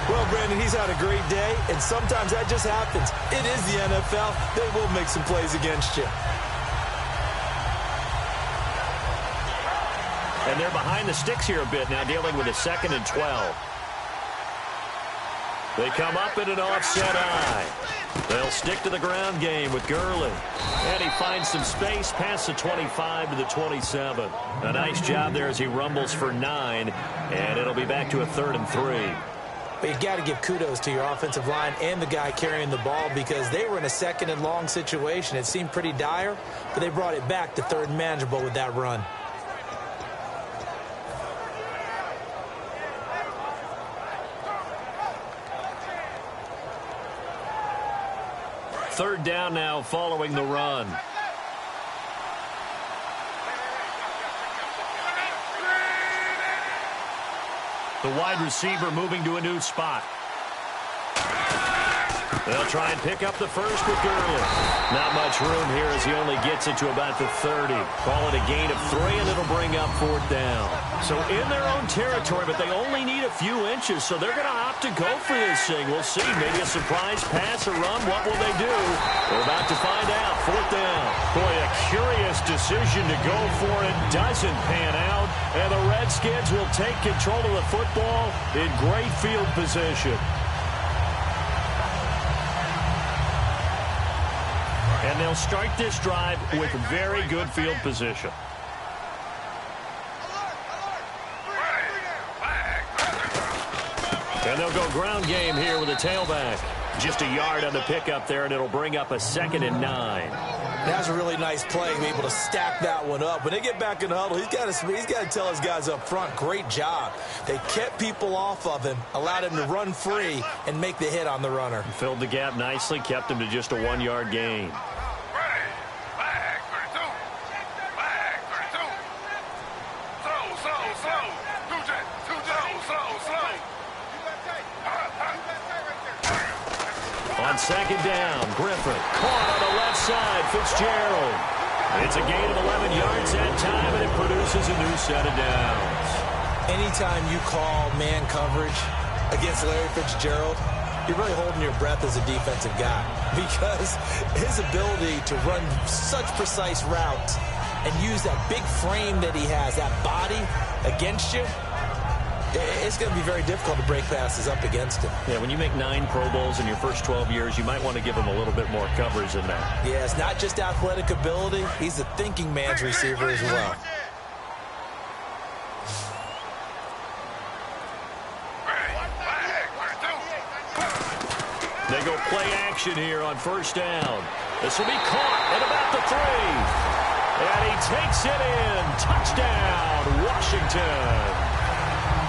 S4: Well, Brandon, he's had a great day, and sometimes that just happens. It is the NFL. They will make some plays against you.
S3: And they're behind the sticks here a bit now, dealing with a 2nd and 12. They come up in an offset eye. They'll stick to the ground game with Gurley. And he finds some space past the 25 to the 27. A nice job there as he rumbles for 9, and it'll be back to a 3rd and 3.
S4: But you got to give kudos to your offensive line and the guy carrying the ball because they were in a 2nd and long situation. It seemed pretty dire, but they brought it back to 3rd and manageable with that run.
S3: Third down now following the run. The wide receiver moving to a new spot. They'll try and pick up the first with Gurley. Not much room here as he only gets it to about the 30. Call it a gain of 3, and it'll bring up 4th down. So in their own territory, but they only need a few inches, so they're going to opt to go for this thing. We'll see. Maybe a surprise pass or run. What will they do? We're about to find out. 4th down. Boy, a curious decision to go for it. Doesn't pan out, and the Redskins will take control of the football in great field position. And they'll start this drive with very good field position. And they'll go ground game here with a tailback. Just a yard on the pickup there, and it'll bring up a 2nd and 9.
S4: That's a really nice play to be able to stack that one up. When they get back in the huddle, he's got to tell his guys up front, great job. They kept people off of him, allowed him to run free, and make the hit on the runner.
S3: Filled the gap nicely, kept him to just a 1-yard gain. On 2nd down, Griffin caught on the left side, Fitzgerald. It's a gain of 11 yards that time, and it produces a new set of downs.
S4: Anytime you call man coverage against Larry Fitzgerald, you're really holding your breath as a defensive guy because his ability to run such precise routes and use that big frame that he has, that body against you, it's going to be very difficult to break passes up against him.
S3: Yeah, when you make 9 Pro Bowls in your first 12 years, you might want to give him a little bit more coverage than that.
S4: Yeah, it's not just athletic ability. He's a thinking man's receiver as well.
S3: They go play action here on 1st down. This will be caught at about the 3. And he takes it in. Touchdown, Washington.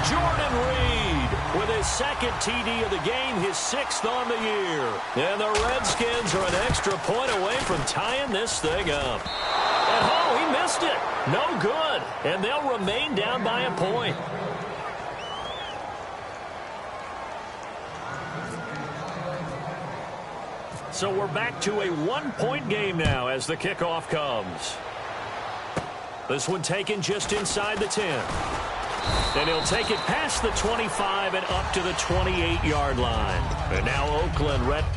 S3: Jordan Reed with his 2nd TD of the game, his 6th on the year. And the Redskins are an extra point away from tying this thing up. And he missed it. No good. And they'll remain down by a point. So we're back to a one-point game now as the kickoff comes. This one taken just inside the 10. And he'll take it past the 25 and up to the 28-yard line. And now Oakland ready.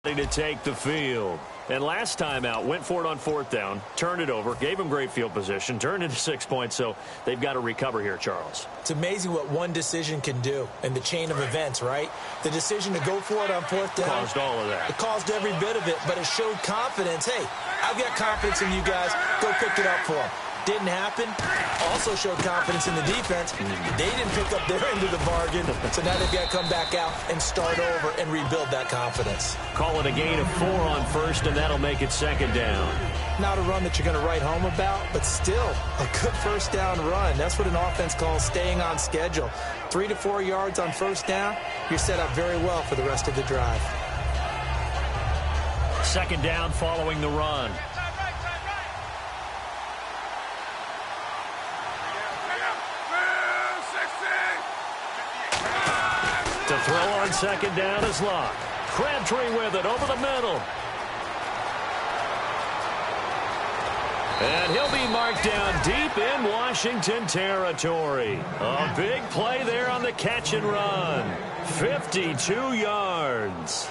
S3: To take the field. And last time out, went for it on fourth down, turned it over, gave him great field position, turned into 6 points, so they've got to recover here, Charles.
S4: It's amazing what one decision can do in the chain of events, right? The decision to go for it on fourth down.
S3: Caused all of that.
S4: It caused every bit of it, but it showed confidence. Hey, I've got confidence in you guys. Go pick it up for them. Didn't happen. Also showed confidence in the defense. They didn't pick up their end of the bargain, so now they've got to come back out and start over and rebuild that confidence.
S3: Call it a gain of 4 on first, and that'll make it second down.
S4: Not a run that you're going to write home about, but still a good first down run. That's what an offense calls staying on schedule. 3 to 4 yards on first down, you're set up very well for the rest of the drive.
S3: Second down following the run. To throw on second down is Locke. Crabtree with it over the middle. And he'll be marked down deep in Washington territory. A big play there on the catch and run. 52 yards.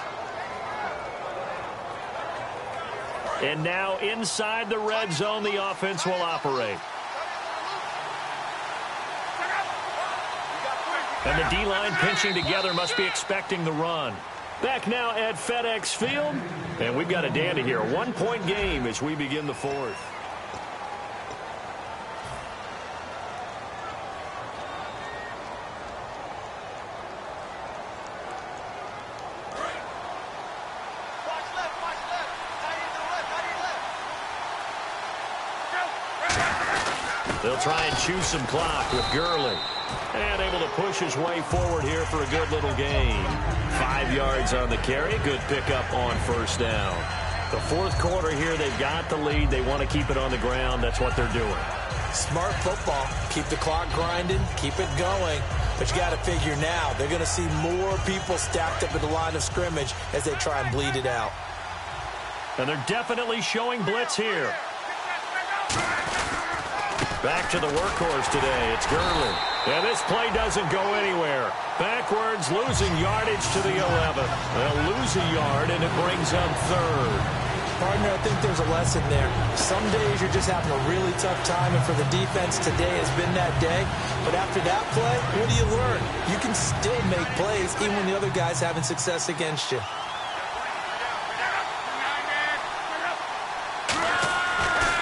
S3: And now inside the red zone, the offense will operate. And the D-line pinching together must be expecting the run. Back now at FedEx Field. And we've got a dandy here. 1-point game as we begin the fourth. They'll try and chew some clock with Gurley. And able to push his way forward here for a good little gain. 5 yards on the carry. Good pickup on first down. The fourth quarter here, they've got the lead. They want to keep it on the ground. That's what they're doing.
S4: Smart football. Keep the clock grinding. Keep it going. But you got to figure now, they're going to see more people stacked up at the line of scrimmage as they try and bleed it out.
S3: And they're definitely showing blitz here. Back to the workhorse today. It's Gurley. And this play doesn't go anywhere. Backwards, losing yardage to the 11. They'll lose a yard, and it brings up third.
S4: Partner, I think there's a lesson there. Some days you're just having a really tough time, and for the defense, today has been that day. But after that play, what do you learn? You can still make plays even when the other guy's having success against you.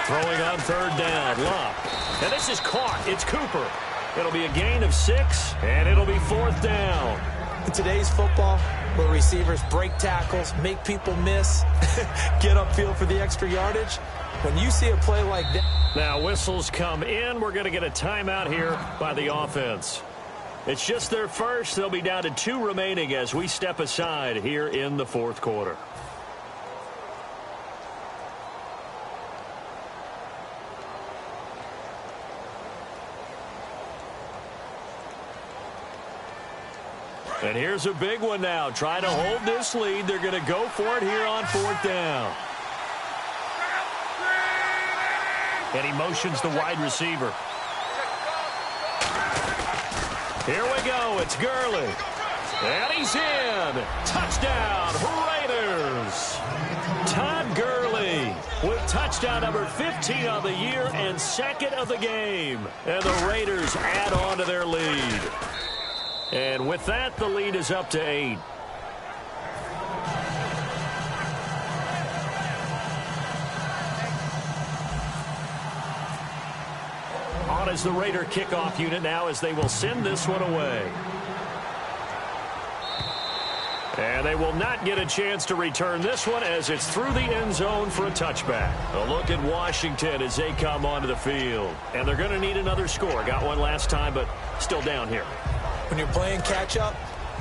S3: Throwing on third down, Locke. And this is caught. It's Cooper. It'll be a gain of 6, and it'll be fourth down.
S4: In today's football, where receivers break tackles, make people miss, get upfield for the extra yardage, when you see a play like that.
S3: Now whistles come in. We're going to get a timeout here by the offense. It's just their first. They'll be down to 2 remaining as we step aside here in the fourth quarter. And here's a big one now. Trying to hold this lead. They're going to go for it here on fourth down. And he motions the wide receiver. Here we go. It's Gurley. And he's in. Touchdown, Raiders. Todd Gurley with touchdown number 15 on the year and second of the game. And the Raiders add on to their lead. And with that, the lead is up to 8. On is the Raider kickoff unit now as they will send this one away. And they will not get a chance to return this one as it's through the end zone for a touchback. A look at Washington as they come onto the field. And they're going to need another score. Got one last time, but still down here.
S4: When you're playing catch-up,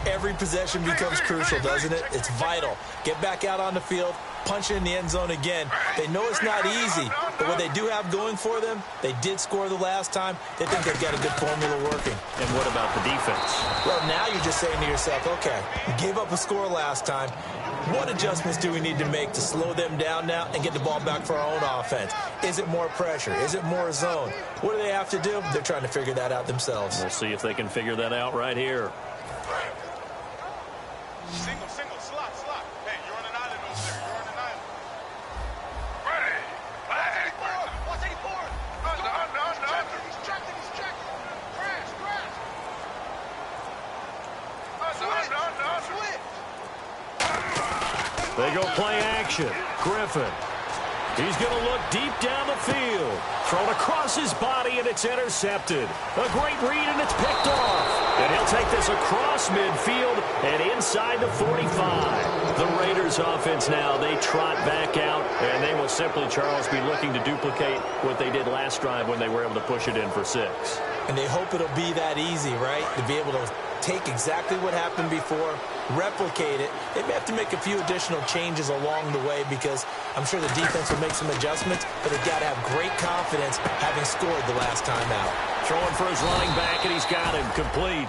S4: every possession becomes crucial, doesn't it? It's vital. Get back out on the field, punch it in the end zone again. They know it's not easy, but what they do have going for them, they did score the last time. They think they've got a good formula working.
S3: And what about the defense?
S4: Well, now you're just saying to yourself, okay, we gave up a score last time. What adjustments do we need to make to slow them down now and get the ball back for our own offense? Is it more pressure? Is it more zone? What do they have to do? They're trying to figure that out themselves.
S3: We'll see if they can figure that out right here.
S5: Single, slot. Hey, you're on an island over there. You're on an island. Ready. Watch 84. He's tracking. Crash. Switch.
S3: They go play action. Griffin. He's going to look deep down the field. Thrown across his body, and it's intercepted. A great read, and it's picked off. And he'll take this across midfield and inside the 45. The Raiders offense now, they trot back out, and they will simply, Charles, be looking to duplicate what they did last drive when they were able to push it in for 6.
S4: And they hope it'll be that easy, right? To be able to take exactly what happened before, replicate it. They may have to make a few additional changes along the way because I'm sure the defense will make some adjustments, but they've got to have great confidence having scored the last time out.
S3: Throwing for his running back, and he's got him complete.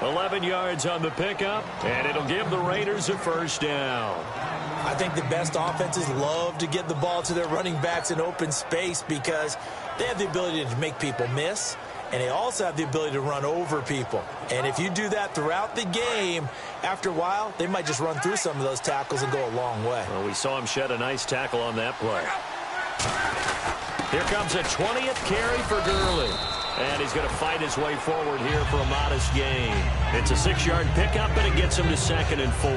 S3: 11 yards on the pickup, and it'll give the Raiders a first down.
S4: I think the best offenses love to get the ball to their running backs in open space because they have the ability to make people miss, and they also have the ability to run over people. And if you do that throughout the game, after a while, they might just run through some of those tackles and go a long way.
S3: Well, we saw him shed a nice tackle on that play. Here comes a 20th carry for Gurley. And he's going to fight his way forward here for a modest gain. It's a 6-yard pickup, and it gets him to 2nd and 4.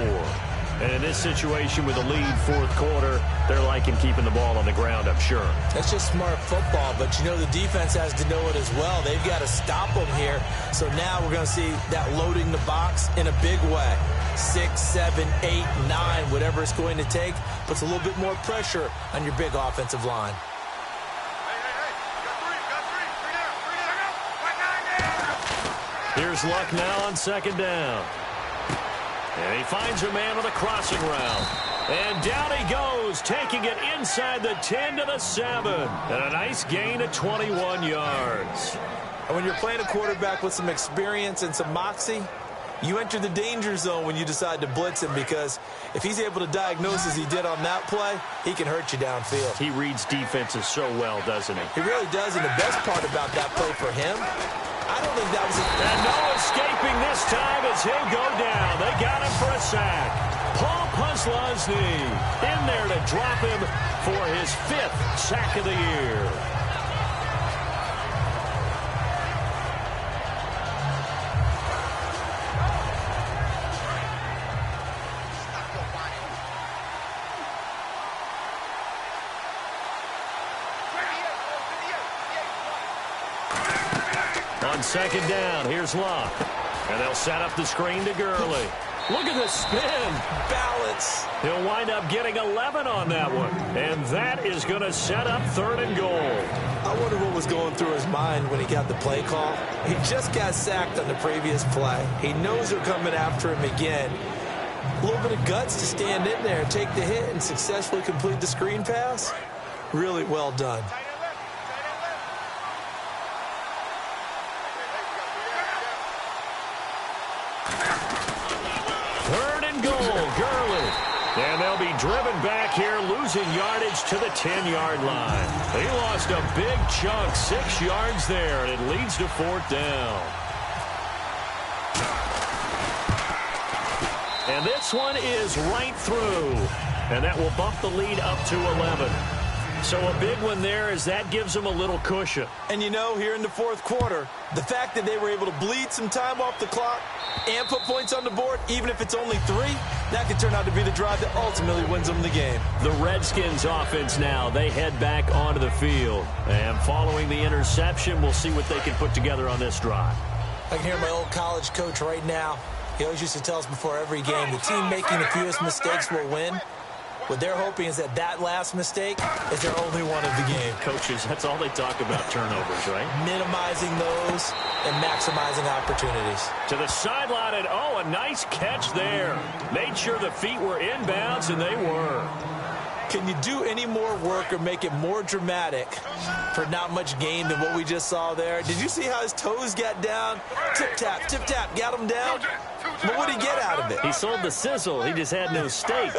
S3: And in this situation with a lead fourth quarter, they're liking keeping the ball on the ground, I'm sure.
S4: That's just smart football, but you know the defense has to know it as well. They've got to stop them here. So now we're going to see that loading the box in a big way. 6, 7, 8, 9, whatever it's going to take, puts a little bit more pressure on your big offensive line.
S3: Here's Luck now on 2nd down. And he finds a man with a crossing route. And down he goes, taking it inside the 10 to the 7. And a nice gain of 21 yards.
S4: And when you're playing a quarterback with some experience and some moxie, you enter the danger zone when you decide to blitz him because if he's able to diagnose as he did on that play, he can hurt you downfield.
S3: He reads defenses so well, doesn't he?
S4: He really does, and the best part about that play for him, I don't think that was a...
S3: And no escaping this time as he'll go down. They got him for a sack. Paul Posluszny in there to drop him for his 5th sack of the year. On 2nd down, here's Luck. And they'll set up the screen to Gurley. Look at the spin.
S4: Balance.
S3: He'll wind up getting 11 on that one. And that is going to set up 3rd and goal.
S4: I wonder what was going through his mind when he got the play call. He just got sacked on the previous play. He knows they're coming after him again. A little bit of guts to stand in there, take the hit, and successfully complete the screen pass. Really well done. And they'll be driven back here, losing yardage to the 10-yard line. He lost a big chunk, 6 yards there, and it leads to 4th down.
S3: And this one is right through. And that will bump the lead up to 11. So a big one there as that gives them a little cushion.
S4: And you know, here in the fourth quarter, the fact that they were able to bleed some time off the clock and put points on the board, even if it's only 3, that could turn out to be the drive that ultimately wins them the game.
S3: The Redskins offense now, they head back onto the field. And following the interception, we'll see what they can put together on this drive.
S4: I can hear my old college coach right now. He always used to tell us before every game, the team making the fewest mistakes will win. What they're hoping is that that last mistake is their only one of the game.
S3: Coaches, that's all they talk about, turnovers, right?
S4: Minimizing those and maximizing opportunities.
S3: To the sideline, and a nice catch there. Made sure the feet were inbounds, and they were.
S4: Can you do any more work or make it more dramatic for not much gain than what we just saw there? Did you see how his toes got down? Tip-tap, got him down. But what did he get out of it?
S3: He sold the sizzle. He just had no steak.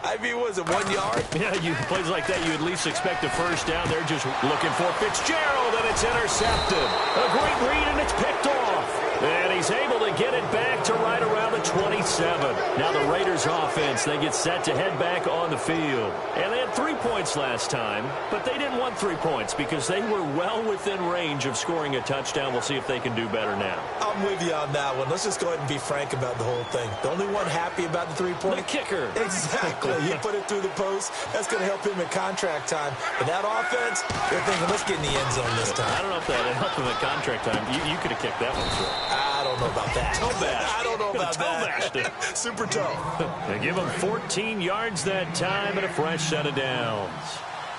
S4: I mean, was it 1 yard?
S3: Yeah, plays like that, you at least expect a first down. They're just looking for Fitzgerald, and it's intercepted. A great read, and it's picked off. And he's able to get it back to right around the 27. Now the Raiders offense, they get set to head back on the field. And they had 3 points last time, but they didn't want 3 points because they were well within range of scoring a touchdown. We'll see if they can do better now.
S4: I'm with you on that one. Let's just go ahead and be frank about the whole thing. The only one happy about the 3-point?
S3: The kicker.
S4: Exactly. You put it through the post. That's going to help him in contract time. But that offense, they're thinking, let's get in the end zone this time.
S3: I don't know if that helped him in contract time. You could have kicked that one through.
S4: I don't know about that.
S3: Toe-bashed.
S4: I don't know about
S3: Toe-bashed
S4: that.
S3: it.
S4: Super toe.
S3: They give him 14 yards that time and a fresh set of downs.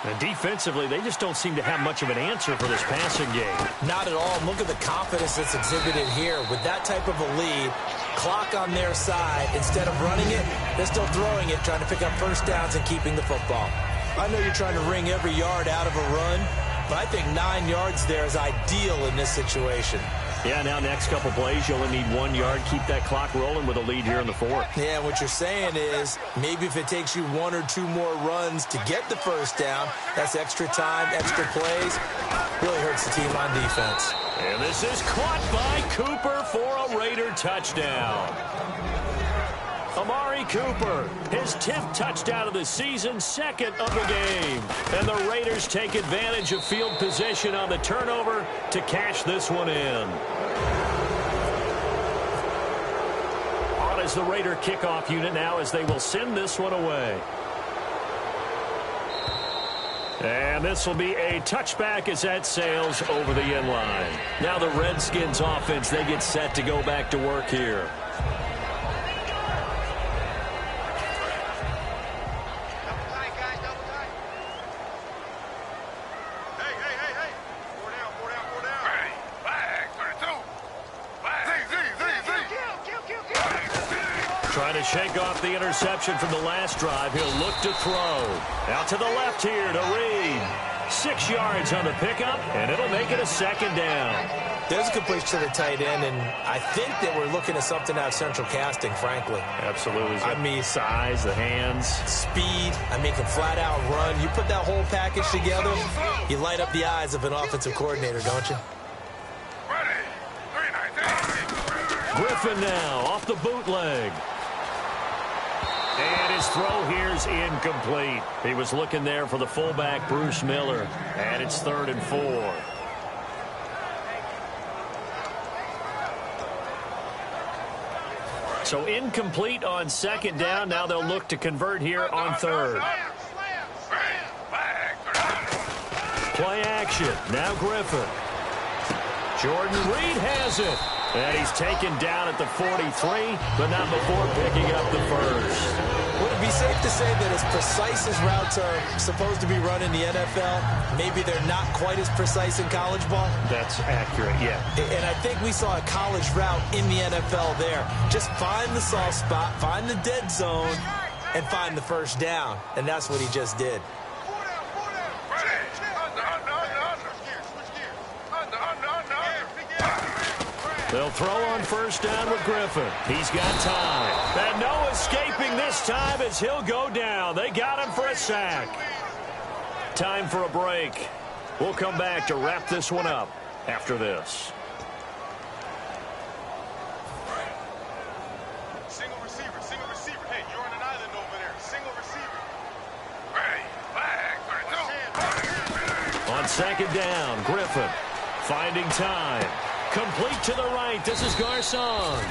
S3: And defensively, they just don't seem to have much of an answer for this passing game.
S4: Not at all. Look at the confidence that's exhibited here. With that type of a lead, clock on their side, instead of running it, they're still throwing it, trying to pick up first downs and keeping the football. I know you're trying to wring every yard out of a run, but I think 9 yards there is ideal in this situation.
S3: Yeah, now next couple plays, you only need 1 yard. Keep that clock rolling with a lead here in the fourth.
S4: Yeah, what you're saying is maybe if it takes you 1 or 2 more runs to get the first down, that's extra time, extra plays. Really hurts the team on defense.
S3: And this is caught by Cooper for a Raider touchdown. Amari Cooper, his 10th touchdown of the season, 2nd of the game. And the Raiders take advantage of field position on the turnover to cash this one in. On is the Raider kickoff unit now as they will send this one away. And this will be a touchback as that sails over the end line. Now the Redskins offense, they get set to go back to work here. Trying to shake off the interception from the last drive. He'll look to throw. Out to the left here to Reed. 6 yards on the pickup, and it'll make it a 2nd down.
S4: There's a completion to the tight end, and I think that we're looking at something out of central casting, frankly.
S3: Absolutely.
S4: I mean,
S3: size, the hands.
S4: Speed. I mean, can flat out run. You put that whole package together, you light up the eyes of an offensive coordinator, don't you?
S3: Griffin now off the bootleg. And his throw here's incomplete. He was looking there for the fullback, Bruce Miller. And it's 3rd and 4. So incomplete on 2nd down. Now they'll look to convert here on 3rd. Play action. Now Griffin. Jordan Reed has it. And he's taken down at the 43, but not before picking up the first.
S4: Would it be safe to say that as precise as routes are supposed to be run in the NFL, maybe they're not quite as precise in college ball?
S3: That's accurate, yeah.
S4: And I think we saw a college route in the NFL there. Just find the soft spot, find the dead zone, and find the first down. And that's what he just did.
S3: They'll throw on first down with Griffin. He's got time. And no escaping this time as he'll go down. They got him for a sack. Time for a break. We'll come back to wrap this one up after this.
S5: Single receiver, single receiver.
S3: Second down, Griffin finding time. Complete to the right. This is Garcon.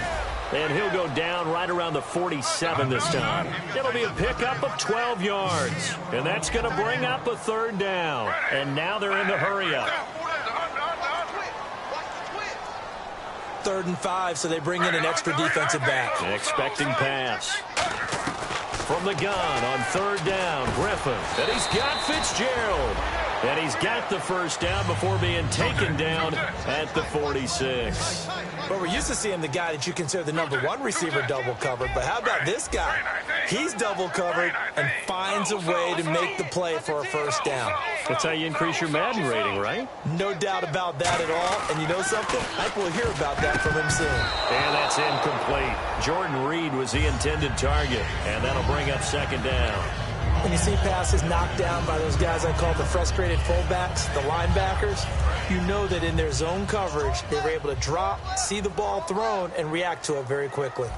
S3: And he'll go down right around the 47 this time. It'll be a pickup of 12 yards. And that's going to bring up a third down. And now they're in the hurry-up.
S4: 3rd and 5, so they bring in an extra defensive back.
S3: Expecting pass. From the gun on 3rd down, Griffin. And he's got Fitzgerald. And he's got the first down before being taken down at the 46.
S4: But we're used to seeing the guy that you consider the #1 receiver double covered. But how about this guy? He's double covered and finds a way to make the play for a first down.
S3: That's how you increase your Madden rating, right?
S4: No doubt about that at all. And you know something? I think we'll hear about that from him soon.
S3: And that's incomplete. Jordan Reed was the intended target. And that'll bring up second down.
S4: When you see passes knocked down by those guys I call the frustrated fullbacks, the linebackers, you know that in their zone coverage, they were able to drop, see the ball thrown, and react to it very quickly.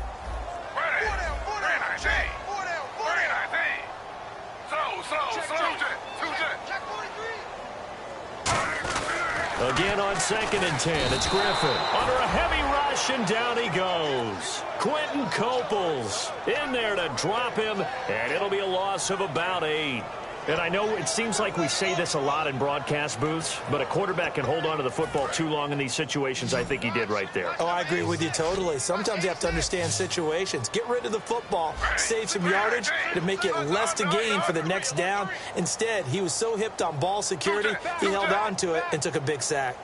S3: Again on 2nd and 10, it's Griffin. Under a heavy rush, and down he goes. Quentin Coples in there to drop him, and it'll be a loss of about 8. And I know it seems like we say this a lot in broadcast booths, but a quarterback can hold on to the football too long in these situations. I think he did right there.
S4: Oh, I agree with you totally. Sometimes you have to understand situations. Get rid of the football, save some yardage to make it less to gain for the next down. Instead, he was so hipped on ball security, he held on to it and took a big sack.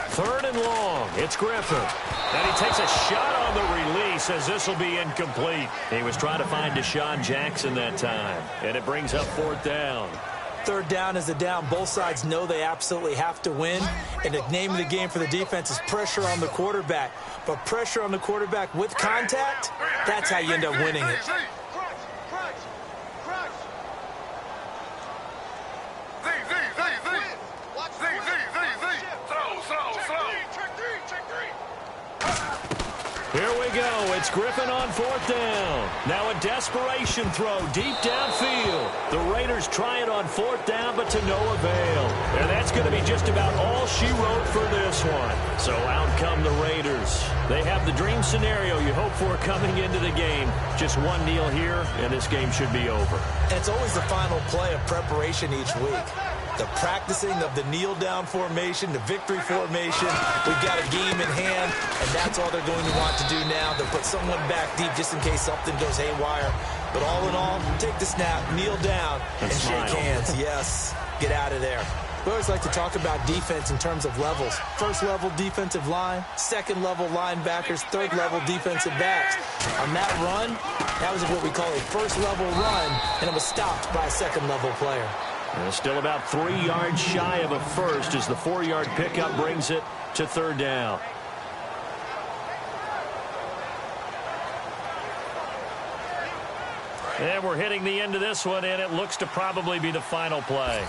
S3: 3rd and long, it's Griffin. And he takes a shot on the release as this will be incomplete. He was trying to find Deshaun Jackson that time. And it brings up 4th down.
S4: 3rd down is a down. Both sides know they absolutely have to win. And the name of the game for the defense is pressure on the quarterback. But pressure on the quarterback with contact, that's how you end up winning it.
S3: Here we go. It's Griffin on 4th down. Now a desperation throw deep downfield. The Raiders try it on 4th down, but to no avail. And that's going to be just about all she wrote for this one. So out come the Raiders. They have the dream scenario you hope for coming into the game. Just one kneel here, and this game should be over.
S4: And it's always the final play of preparation each week. The practicing of the kneel-down formation, the victory formation. We've got a game in hand, and that's all they're going to want to do now. They'll put someone back deep just in case something goes haywire. But all in all, take the snap, kneel down, and shake hands. Yes, get out of there. We always like to talk about defense in terms of levels. 1st level defensive line, 2nd level linebackers, 3rd level defensive backs. On that run, that was what we call a 1st level run, and it was stopped by a 2nd level player.
S3: And still about 3 yards shy of a first as the 4-yard pickup brings it to 3rd down. And we're hitting the end of this one, and it looks to probably be the final play.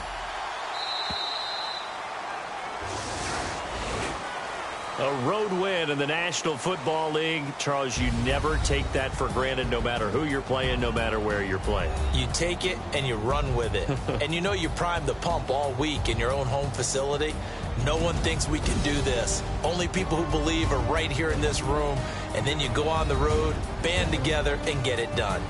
S3: A road win in the National Football League. Charles, you never take that for granted no matter who you're playing, no matter where you're playing.
S4: You take it and you run with it. And you know you primed the pump all week in your own home facility. No one thinks we can do this. Only people who believe are right here in this room. And then you go on the road, band together, and get it done.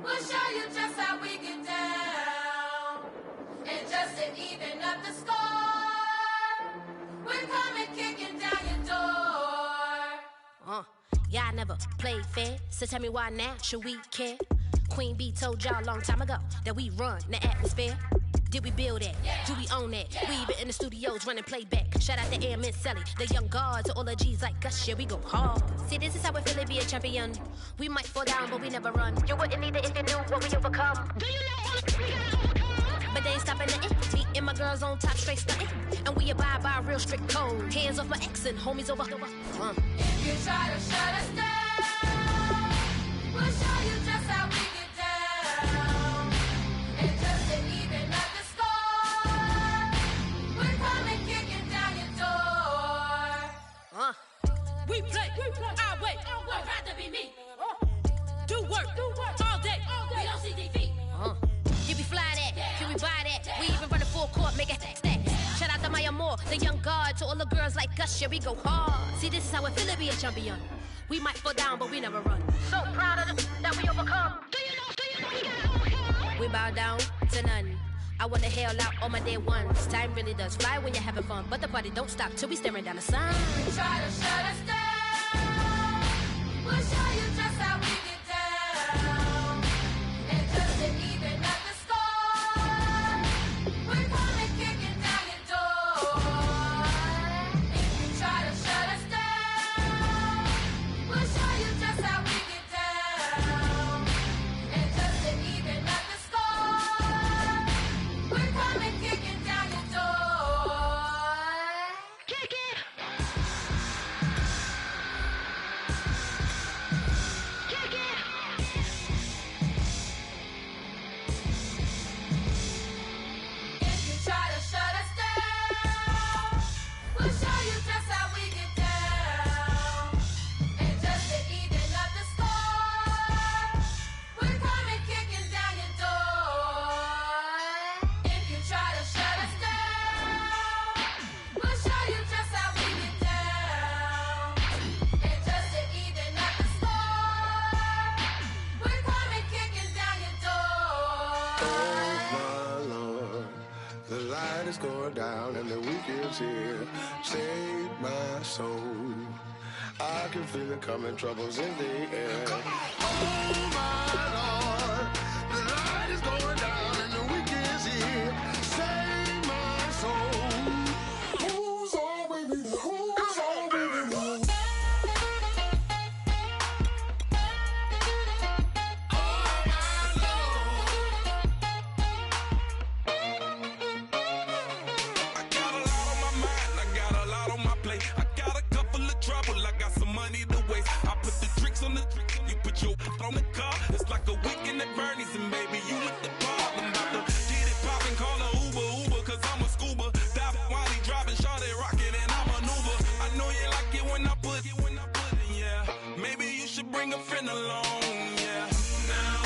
S6: We'll show you just how we get down. And just to even up the score, we're coming kicking down your door.
S7: Y'all never played fair, so tell me why now should we care? Queen Bee told y'all a long time ago that we run the atmosphere. Did we build it? Do we own it? We even in the studios running playback. Shout out to AM and Sally, the young guards, all the G's like us. Yeah, we go hard. See, this is how we feel to be a champion. We might fall down, but we never run. You wouldn't need it if you knew what we overcome. Do you know all we gotta overcome? But they ain't stopping nothing. Me and my girls on top, straight stunting. And we abide by a real strict code. Hands off my ex and homies over.
S6: If you try to shut us down, we'll show you just how we get down. And just to even up the score, we're coming kicking down your door.
S7: We play, our way.
S6: I'd rather be me.
S7: Do work all day.
S6: We don't see defeat.
S7: Can we fly that? Can we buy that? We even run the full court, make it stack. Shout out to Maya Moore, the young guard, to all the girls like us. Yeah, we go hard. See, this is how it feel to be a champion. We might fall down, but we never run. So proud of them that we overcome. Do you know we gotta overcome? We bow down to none. I wanna hail out all my day ones. Time really does fly when you're having fun, but the party don't stop till we staring down the sun.
S6: Try to shut us down. We'll show you just how we get down. And just to even up the score, we're coming kicking down your door. If you try to shut us down, we'll show you just how we get down. And just to even up the score, we're coming kicking down your door. Kick it! Kick it! If you try to shut us down, we'll show you just how we get down. And just to even up the score, we're coming kicking down your door. If you try to shut us down, we'll show you just how we get down. And just to even up the score, we're coming kicking down your door.
S8: Oh my Lord, the light is going down and the week is here. Save my soul. I can feel it coming, troubles in the air. Oh my Lord, the light is going down and the week is here. Save my soul. Who's all with me? Who's all with me?
S5: I got a lot on my mind, I got a lot on my plate. I got a couple of trouble, I got some money to waste. I put the tricks on the you put your on the car. It's like a weekend at Bernie's, and baby, you look the part. I'm about to get it poppin', call a Uber, cause I'm a scuba. Dive while he driving, shawty rockin', and I maneuver. I know you like it when I put it, yeah. Maybe you should bring a friend along, yeah. Now,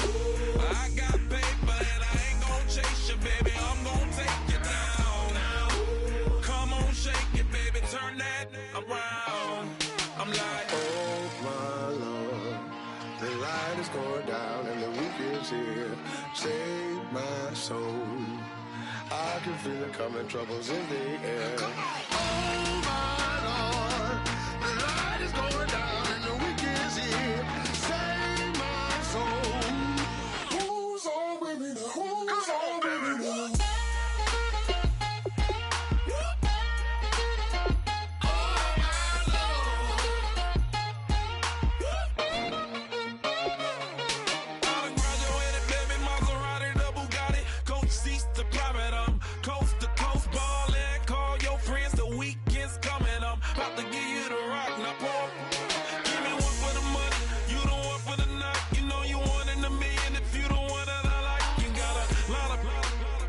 S5: I got paper and I ain't gon' chase you, baby. I'm gon' take you down. Now, come on, shake it, baby. Turn that around. I'm like,
S8: Oh my Lord, the light is going down and the week is here. Save my soul. I can feel it coming, troubles in the air. Oh my Lord, the light is going down and the week is here. Save my soul. Who's all with me? Who's all with me?
S5: I done graduated, baby, Maserati, the Bugatti, coach seats to private, coast to coast ballin'. Call your friends, the weekend's coming, about to give you the rock, now pour. Give me one for the money, you the one for the night. You know you one in a million if you the one that I like. You got a lot of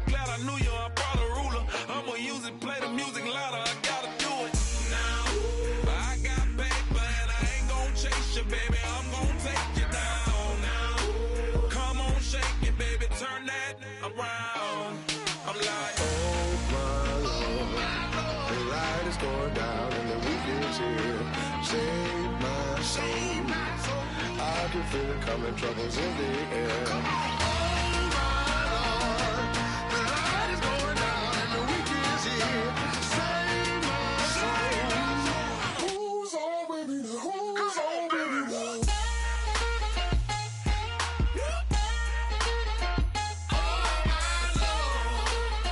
S5: glad I knew you, I brought a ruler. I'ma use it, play the music louder, I gotta do it now. I got paper and I ain't gon' chase you, baby. I'm gon' take you down now. Come on, shake it, baby. Turn that around. I'm like,
S8: Oh my Lord, the light is going down and the week is here. Save my soul. I can feel it coming, troubles in the air. Oh my Lord, the light is going down and the week is here. Save my soul. Who's all with me? Who's all with me? Oh my Lord.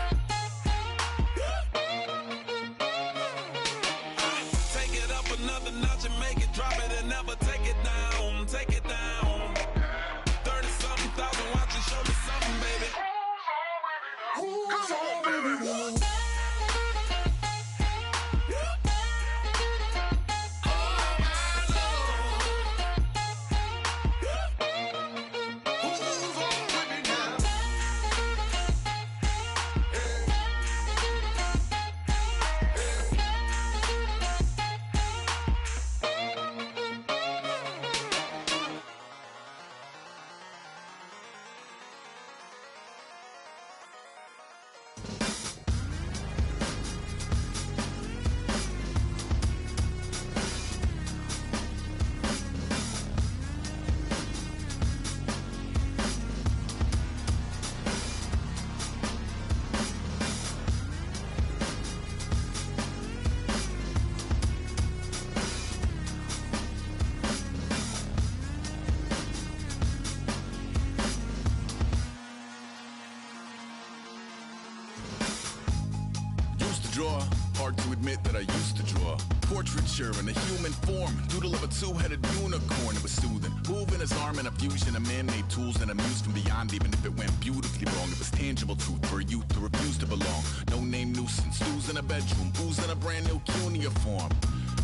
S9: to admit that I used to draw portraiture in a human form, doodle of a two-headed unicorn. It was soothing, moving his arm in a fusion of man-made tools and a muse from beyond. Even if it went beautifully wrong, it was tangible truth for a youth who refused to belong. No name nuisance, stews in a bedroom, oozing a brand new cuneiform.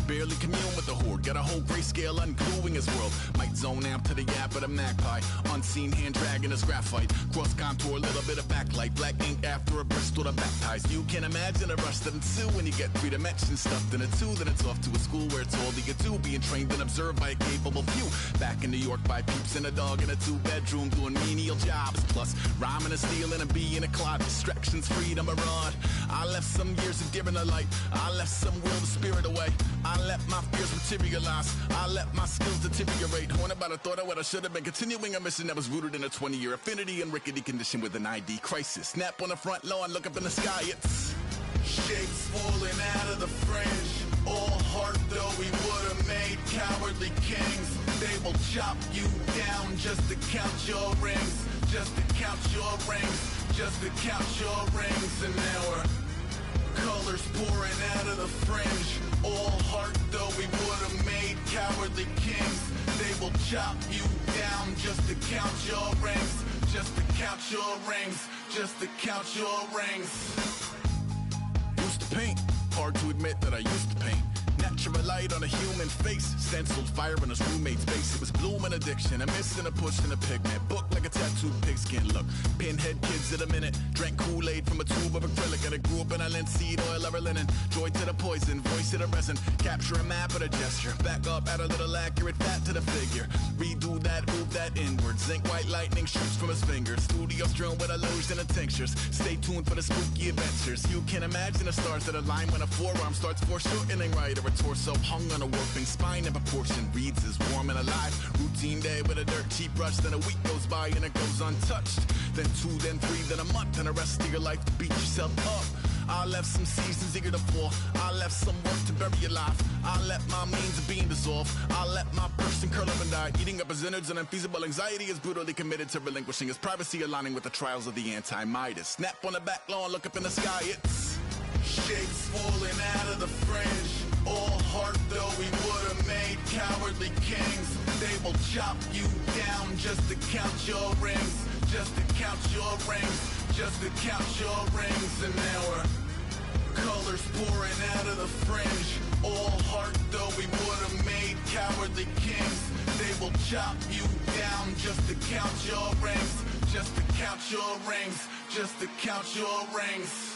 S9: Barely commune with the horde, got a whole grayscale ungluing his world. Might zone amp to the yap of the magpie, unseen hand dragging his graphite. Cross contour, a little bit of backlight, black ink after a Bristol to baptize. You can imagine a rush that ensue when you get 3 dimensions stuffed in a 2. Then it's off to a school where it's all you get to, being trained and observed by a capable few. Back in New York by peeps and a dog in a 2-bedroom doing menial jobs. Plus rhyming and stealing and being a clod, distractions, freedom, a rod. I left some years of giving a light, I left some will the spirit away. I let my fears materialize, I let my skills deteriorate. Haunted by the thought of what I should have been, continuing a mission that was rooted in a 20-year affinity and rickety condition with an ID crisis. Snap on the front lawn, look up in the sky, it's shapes falling out of the fringe. All heart though we would have made cowardly kings. They will chop you down just to count your rings, just to count your rings, just to count your rings. And now we're colors pouring out of the fringe. All heart though we would have made cowardly kings. They will chop you down just to count your rings, just to count your rings, just to count your rings. Used to paint, hard to admit that I used to paint. Natural light on a human face, stenciled fire in his roommate's face. It was bloom and addiction, a miss and a push and a pigment. Book like a tattooed pigskin look. Pinhead kids in a minute. Drank Kool-Aid from a tube of acrylic. And I grew up in a linseed oil ever linen. Joy to the poison, voice to the resin. Capture a map of a gesture. Back up, add a little accurate fat to the figure. Redo that, move that inward. Zinc white lightning shoots from his fingers. Studio strewn with illusion and tinctures. Stay tuned for the spooky adventures. You can imagine the stars that align when a forearm starts foreshortening right. Or a torso hung on a warping spine in proportion. Reads as warm and alive. Routine day with a dirt cheap brush. Then a week goes by and it goes untouched. Then 2, then 3, then a month. And the rest of your life to beat yourself up. I left some seasons eager to fall. I left some work to bury your life. I let my means of being dissolve. I let my person curl up and die. Eating up his innards and unfeasible anxiety is brutally committed to relinquishing his privacy, aligning with the trials of the anti-Midas. Snap on the back lawn, look up in the sky. It's shapes falling out of the fringe. All heart though we would have made cowardly kings. They will chop you down just to count your rings, just to count your rings, just to count your rings. And now we're colors pouring out of the fringe. All heart though we would have made cowardly kings. They will chop you down just to count your rings, just to count your rings, just to count your rings.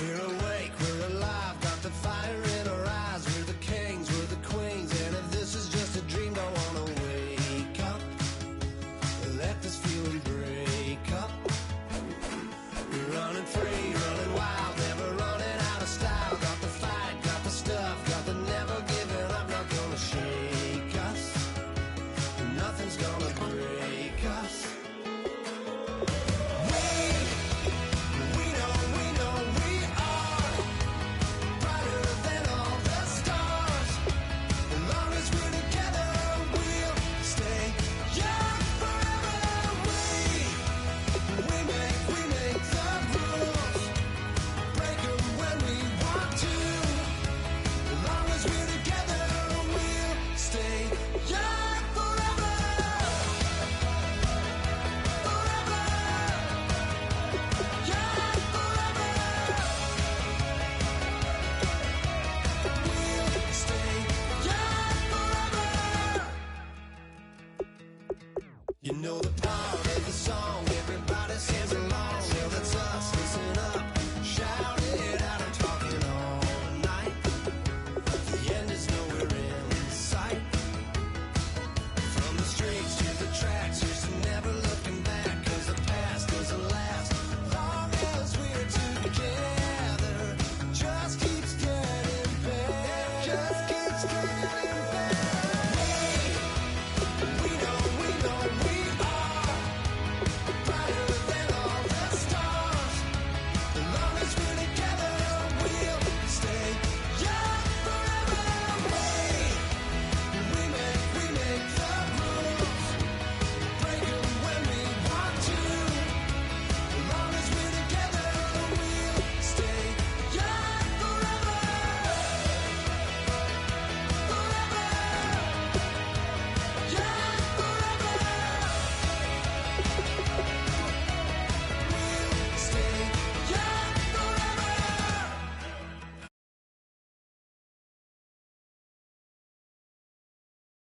S10: We're awake, we're alive, got the fire in our eyes. We're the kings, we're the queens, and if this is just a dream, don't wanna wake up. Let this feeling break up. We're running free, running wild, never running out of style. Got the fight, got the stuff, got the never giving up. Not gonna shake us, nothing's gonna break us. You know the part of the song.